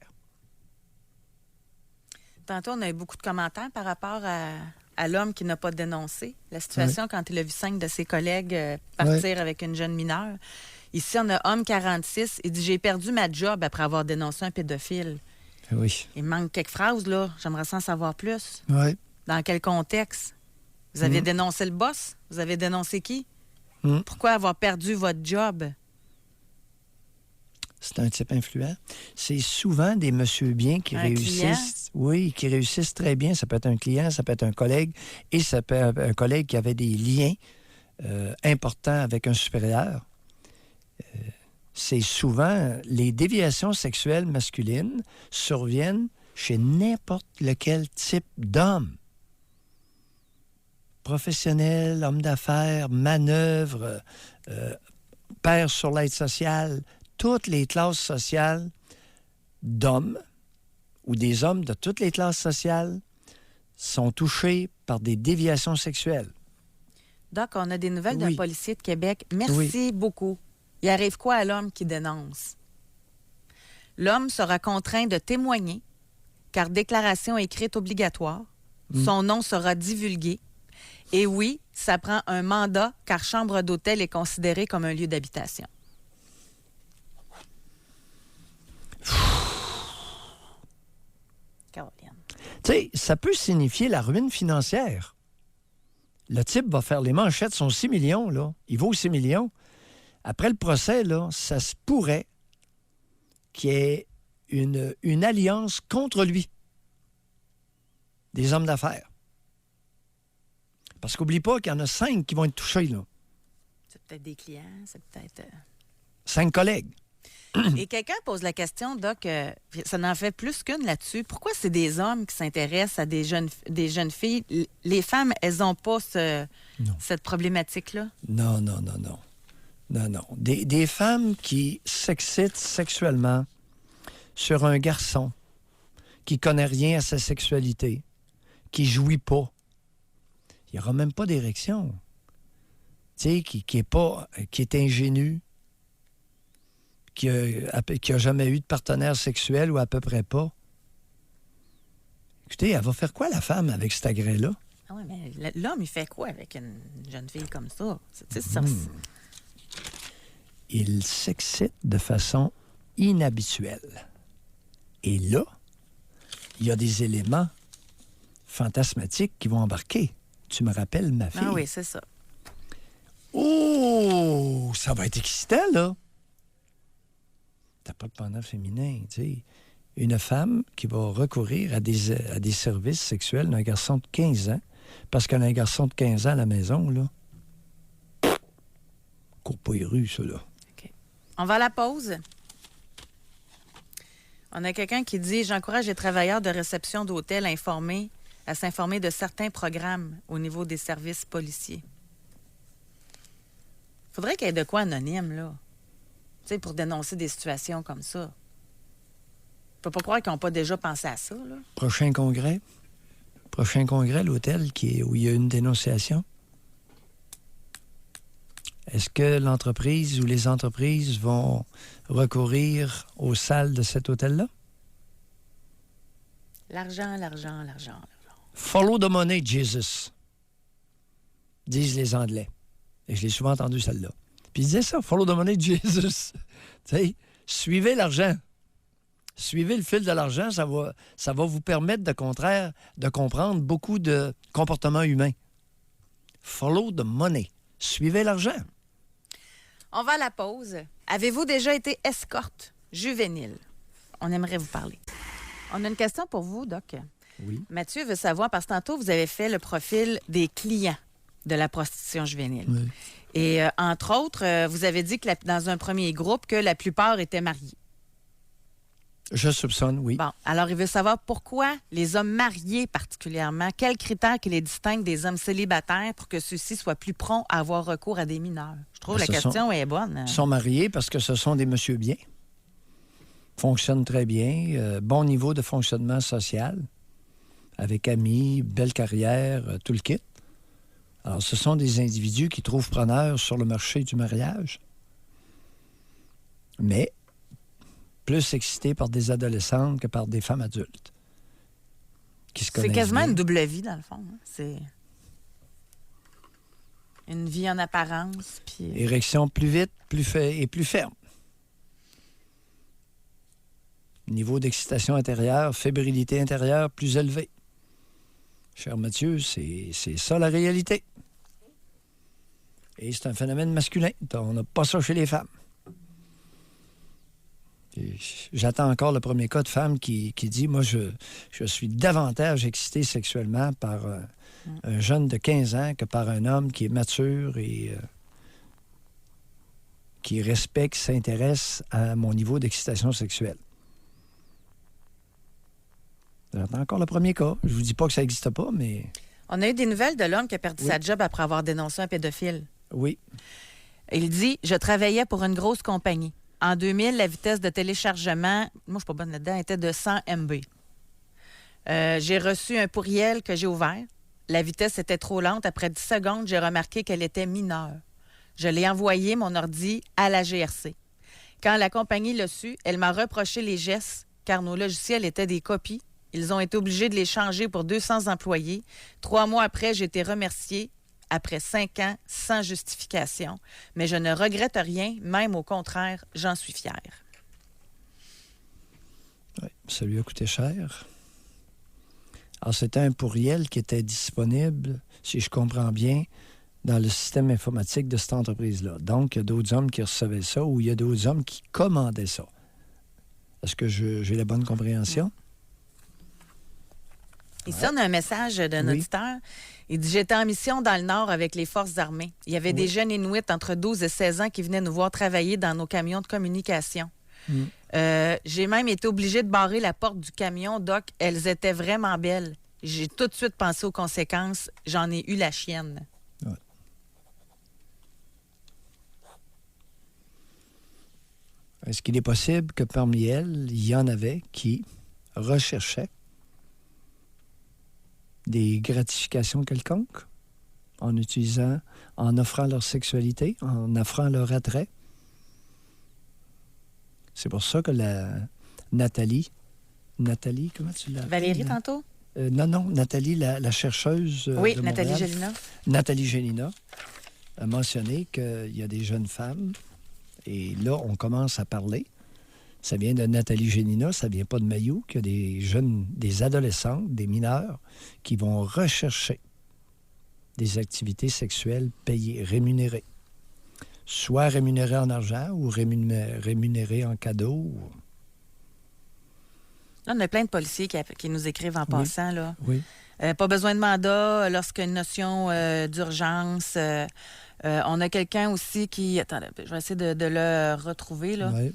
Tantôt, on a eu beaucoup de commentaires par rapport à l'homme qui n'a pas dénoncé la situation quand il a vu 5 de ses collègues partir avec une jeune mineure. Ici, on a homme 46. Il dit « J'ai perdu ma job après avoir dénoncé un pédophile. » Oui. Il manque quelques phrases, là. J'aimerais en savoir plus. Oui. Dans quel contexte? Vous avez dénoncé le boss? Vous avez dénoncé qui? Pourquoi avoir perdu votre job? C'est un type influent. C'est souvent des monsieur bien qui réussissent. Client? Oui, qui réussissent très bien. Ça peut être un client, ça peut être un collègue, et ça peut être un collègue qui avait des liens importants avec un supérieur. C'est souvent les déviations sexuelles masculines surviennent chez n'importe lequel type d'homme. Professionnel, homme d'affaires, manœuvre, père sur l'aide sociale, toutes les classes sociales d'hommes ou des hommes de toutes les classes sociales sont touchés par des déviations sexuelles. Doc, on a des nouvelles d'un Oui. policier de Québec. Merci beaucoup. Il arrive quoi à l'homme qui dénonce? L'homme sera contraint de témoigner, car déclaration écrite obligatoire. Son nom sera divulgué. Et oui, ça prend un mandat, car chambre d'hôtel est considérée comme un lieu d'habitation. Caroline. Tu sais, ça peut signifier la ruine financière. Le type va faire les manchettes, son 6 millions, là. Il vaut 6 millions. Après le procès, là, ça se pourrait qu'il y ait une alliance contre lui. Des hommes d'affaires. Parce qu'oublie pas qu'il y en a 5 qui vont être touchés, là. C'est peut-être des clients, c'est peut-être... 5 collègues. Et quelqu'un pose la question, Doc, ça n'en fait plus qu'une là-dessus. Pourquoi c'est des hommes qui s'intéressent à des jeunes filles? Les femmes, elles n'ont pas cette problématique-là? Non. Des femmes qui s'excitent sexuellement sur un garçon qui connaît rien à sa sexualité, qui jouit pas. Il n'y aura même pas d'érection. Tu sais, qui est ingénu, qui a jamais eu de partenaire sexuel ou à peu près pas. Écoutez, elle va faire quoi, la femme, avec cet agrès-là? Ah oui, mais l'homme, il fait quoi avec une jeune fille comme ça? Il s'excite de façon inhabituelle. Et là, il y a des éléments fantasmatiques qui vont embarquer. Tu me rappelles ma fille? Ah oui, c'est ça. Oh! Ça va être excitant, là! T'as pas de pendant féminin, tu sais. Une femme qui va recourir à des services sexuels d'un garçon de 15 ans, parce qu'elle a un garçon de 15 ans à la maison, là, court pas les rues, ça, là. OK. On va à la pause. On a quelqu'un qui dit « J'encourage les travailleurs de réception d'hôtels à s'informer de certains programmes au niveau des services policiers. » Faudrait qu'il y ait de quoi anonyme, là. Tu sais, pour dénoncer des situations comme ça. Je peux pas croire qu'ils n'ont pas déjà pensé à ça, là. Prochain congrès, l'hôtel où il y a une dénonciation. Est-ce que l'entreprise ou les entreprises vont recourir aux salles de cet hôtel-là? L'argent. Follow the money, Jesus, disent les Anglais. Et je l'ai souvent entendu, celle-là. Puis ils disaient ça, follow the money, Jesus. Tu sais, suivez l'argent. Suivez le fil de l'argent, ça va vous permettre, de comprendre beaucoup de comportements humains. Follow the money. Suivez l'argent. On va à la pause. Avez-vous déjà été escorte juvénile? On aimerait vous parler. On a une question pour vous, Doc. Oui. Mathieu veut savoir, parce que tantôt, vous avez fait le profil des clients de la prostitution juvénile. Oui. Et entre autres, vous avez dit que dans un premier groupe, que la plupart étaient mariés. Je soupçonne, oui. Bon, alors il veut savoir pourquoi les hommes mariés particulièrement, quels critères qui les distinguent des hommes célibataires pour que ceux-ci soient plus prompts à avoir recours à des mineurs. Je trouve la question est bonne. Ils sont mariés parce que ce sont des messieurs bien. Fonctionnent très bien. Bon niveau de fonctionnement social. Avec amis, belle carrière, tout le kit. Alors, ce sont des individus qui trouvent preneurs sur le marché du mariage. Mais plus excités par des adolescentes que par des femmes adultes. Qui se connaissent C'est quasiment bien. une double vie, dans le fond. Hein. C'est une vie en apparence. Puis... Érection plus vite et plus ferme. Niveau d'excitation intérieure, fébrilité intérieure plus élevé. Cher Mathieu, c'est ça la réalité. Et c'est un phénomène masculin. On n'a pas ça chez les femmes. J'attends encore le premier cas de femme qui dit « Moi, je suis davantage excité sexuellement par un jeune de 15 ans que par un homme qui est mature et qui respecte, s'intéresse à mon niveau d'excitation sexuelle. » J'attends encore le premier cas. Je vous dis pas que ça n'existe pas, mais... On a eu des nouvelles de l'homme qui a perdu Oui. sa job après avoir dénoncé un pédophile. Oui. Il dit « Je travaillais pour une grosse compagnie. En 2000, la vitesse de téléchargement, moi je suis pas bonne là-dedans, était de 100 MB. J'ai reçu un courriel que j'ai ouvert. La vitesse était trop lente. Après 10 secondes, j'ai remarqué qu'elle était mineure. Je l'ai envoyé, mon ordi, à la GRC. Quand la compagnie l'a su, elle m'a reproché les gestes, car nos logiciels étaient des copies. Ils ont été obligés de les changer pour 200 employés. 3 mois après, j'ai été remerciée. Après 5 ans, sans justification. Mais je ne regrette rien, même au contraire, j'en suis fière. Oui, ça lui a coûté cher. Alors, c'était un courriel qui était disponible, si je comprends bien, dans le système informatique de cette entreprise-là. Donc, il y a d'autres hommes qui recevaient ça ou il y a d'autres hommes qui commandaient ça. Est-ce que j'ai la bonne compréhension? Ici, on a un message d'un Oui. auditeur. Il dit « J'étais en mission dans le Nord avec les forces armées. Il y avait des jeunes Inuits entre 12 et 16 ans qui venaient nous voir travailler dans nos camions de communication. J'ai même été obligée de barrer la porte du camion. Doc, elles étaient vraiment belles. J'ai tout de suite pensé aux conséquences. J'en ai eu la chienne. » Ouais. Est-ce qu'il est possible que parmi elles, il y en avait qui recherchaient des gratifications quelconques en offrant leur sexualité, en offrant leur attrait? C'est pour ça que Nathalie, comment tu l'as appelée? Valérie, tantôt? Non, Nathalie, la chercheuse Oui, de Nathalie Montréal. Gélina. Nathalie Gélina a mentionné qu'il y a des jeunes femmes, et là, on commence à parler. Ça vient de Nathalie Gélina, ça vient pas de Mailloux, qu'il y a des jeunes, des adolescentes, des mineurs, qui vont rechercher des activités sexuelles payées, rémunérées. soit rémunérés en argent ou rémunérés en cadeau. Là, on a plein de policiers qui nous écrivent en passant. Là. Oui. Pas besoin de mandat lorsqu'il y a une notion d'urgence. On a quelqu'un aussi qui... Attendez, je vais essayer de le retrouver. Là. Oui.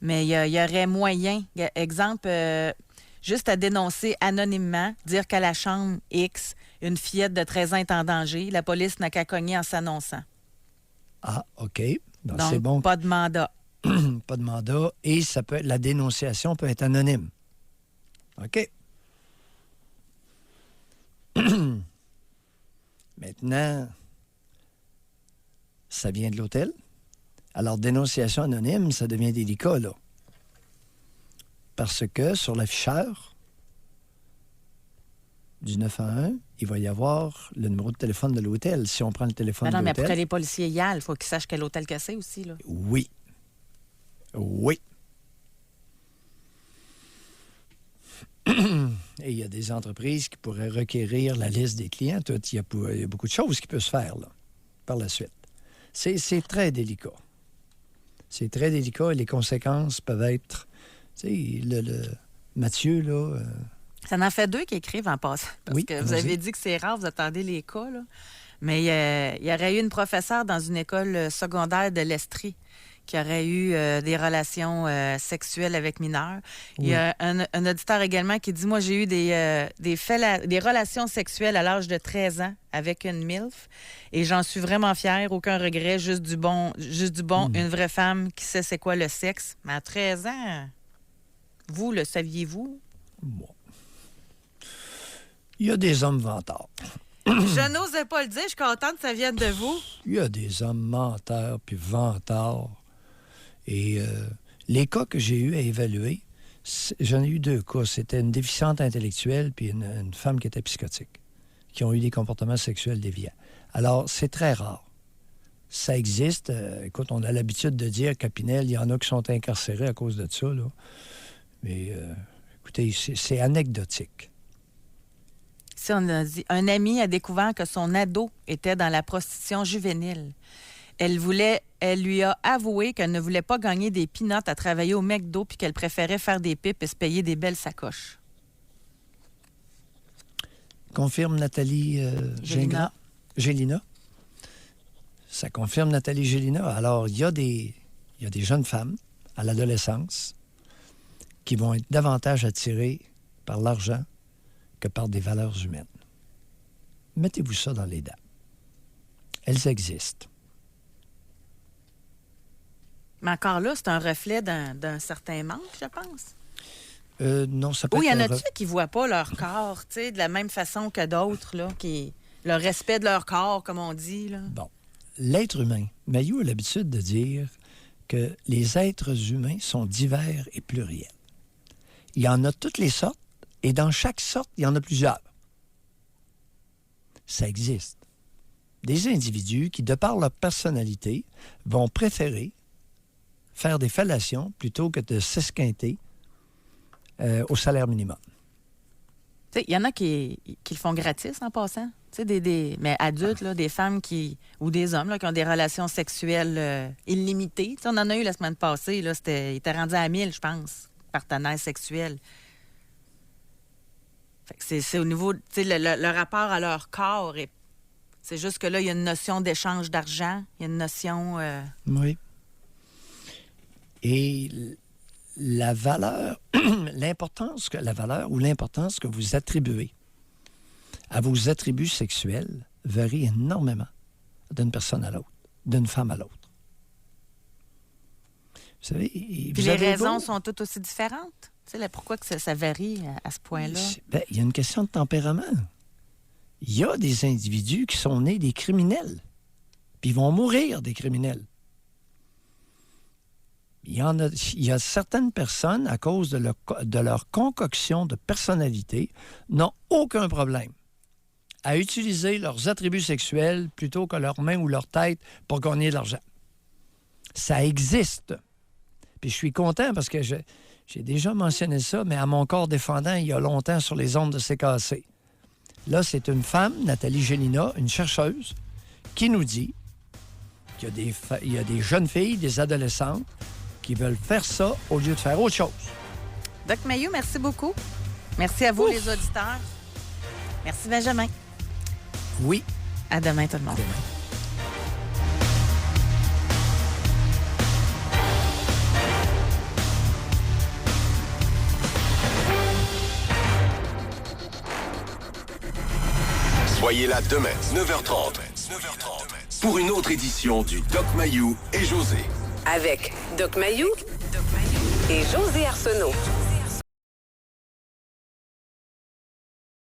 Mais il y aurait moyen. Exemple, juste à dénoncer anonymement, dire qu'à la chambre X, une fillette de 13 ans est en danger. La police n'a qu'à cogner en s'annonçant. Ah, OK. Donc, Donc, c'est bon. pas de mandat. Pas de mandat. Et la dénonciation peut être anonyme. OK. Maintenant, ça vient de l'hôtel. Alors, dénonciation anonyme, ça devient délicat, là. Parce que sur l'afficheur du 911, il va y avoir le numéro de téléphone de l'hôtel. Si on prend le téléphone Ben non, de mais l'hôtel... pour que les policiers y aillent, il faut qu'ils sachent quel hôtel que c'est aussi. Là. Oui. Oui. Et il y a des entreprises qui pourraient requérir la liste des clients. Il y a beaucoup de choses qui peuvent se faire là, par la suite. C'est très délicat. C'est très délicat et les conséquences peuvent être... Tu sais, Mathieu, là... Ça en fait 2 qui écrivent en passant. Parce Oui, que vous vas-y. avez dit que c'est rare, vous attendez les cas. Là. Mais il y aurait eu une professeure dans une école secondaire de l'Estrie qui aurait eu des relations sexuelles avec mineurs. Il y a un auditeur également qui dit « Moi, j'ai eu des relations sexuelles à l'âge de 13 ans avec une MILF et j'en suis vraiment fière, aucun regret, juste du bon, une vraie femme qui sait c'est quoi le sexe. » Mais à 13 ans, vous, le saviez-vous? Bon. Il y a des hommes vantards. Je n'osais pas le dire, je suis contente que ça vienne de vous. Il y a des hommes menteurs puis vantards. Et les cas que j'ai eu à évaluer, j'en ai eu 2 cas. C'était une déficiente intellectuelle puis une femme qui était psychotique, qui ont eu des comportements sexuels déviants. Alors, c'est très rare. Ça existe. Écoute, on a l'habitude de dire qu'à Pinel, il y en a qui sont incarcérés à cause de ça, là. Mais, écoutez, c'est anecdotique. Ici, on a dit, un ami a découvert que son ado était dans la prostitution juvénile. Elle lui a avoué qu'elle ne voulait pas gagner des peanuts à travailler au McDo puis qu'elle préférait faire des pipes et se payer des belles sacoches. Confirme Nathalie Gélina. Gélina. Ça confirme Nathalie Gélina. Alors, il y a des jeunes femmes à l'adolescence qui vont être davantage attirées par l'argent que par des valeurs humaines. Mettez-vous ça dans les dents. Elles existent. Mais encore là, c'est un reflet d'un certain manque, je pense. Non, ça peut Ou il y en être a-tu qui ne voient pas leur corps, tu sais, de la même façon que d'autres, là, le respect de leur corps, comme on dit, là. Bon. L'être humain, Maillot a l'habitude de dire que les êtres humains sont divers et pluriels. Il y en a toutes les sortes, et dans chaque sorte, il y en a plusieurs. Ça existe. Des individus qui, de par leur personnalité, vont préférer faire des fellations plutôt que de s'esquinter au salaire minimum. Tu sais, il y en a qui le font gratis en passant. Tu sais, mais adultes, là, des femmes ou des hommes là, qui ont des relations sexuelles illimitées. Tu sais, on en a eu la semaine passée. Là, il était rendu à 1000, je pense, partenaires sexuels. Fait que c'est au niveau, tu sais, le rapport à leur corps. C'est juste que là, il y a une notion d'échange d'argent. Il y a une notion... Oui. Et la valeur, l'importance que vous attribuez à vos attributs sexuels varie énormément d'une personne à l'autre, d'une femme à l'autre. Vous savez, Puis les raisons sont toutes aussi différentes. Tu sais, pourquoi que ça varie à ce point-là? Bien, il y a une question de tempérament. Il y a des individus qui sont nés des criminels, puis ils vont mourir des criminels. Il y a certaines personnes, à cause de leur concoction de personnalité, n'ont aucun problème à utiliser leurs attributs sexuels plutôt que leurs mains ou leur tête pour gagner de l'argent. Ça existe. Puis je suis content parce que j'ai déjà mentionné ça, mais à mon corps défendant, il y a longtemps sur les ondes de CKC. Là, c'est une femme, Nathalie Gélina, une chercheuse, qui nous dit il y a des jeunes filles, des adolescentes qui veulent faire ça au lieu de faire autre chose. Doc Mayou, merci beaucoup. Merci à vous, les auditeurs. Merci, Benjamin. Oui. À demain, tout le monde. Soyez là demain, 9h30, pour une autre édition du Doc Mayou et José. Avec Doc Mayou et José Arsenault.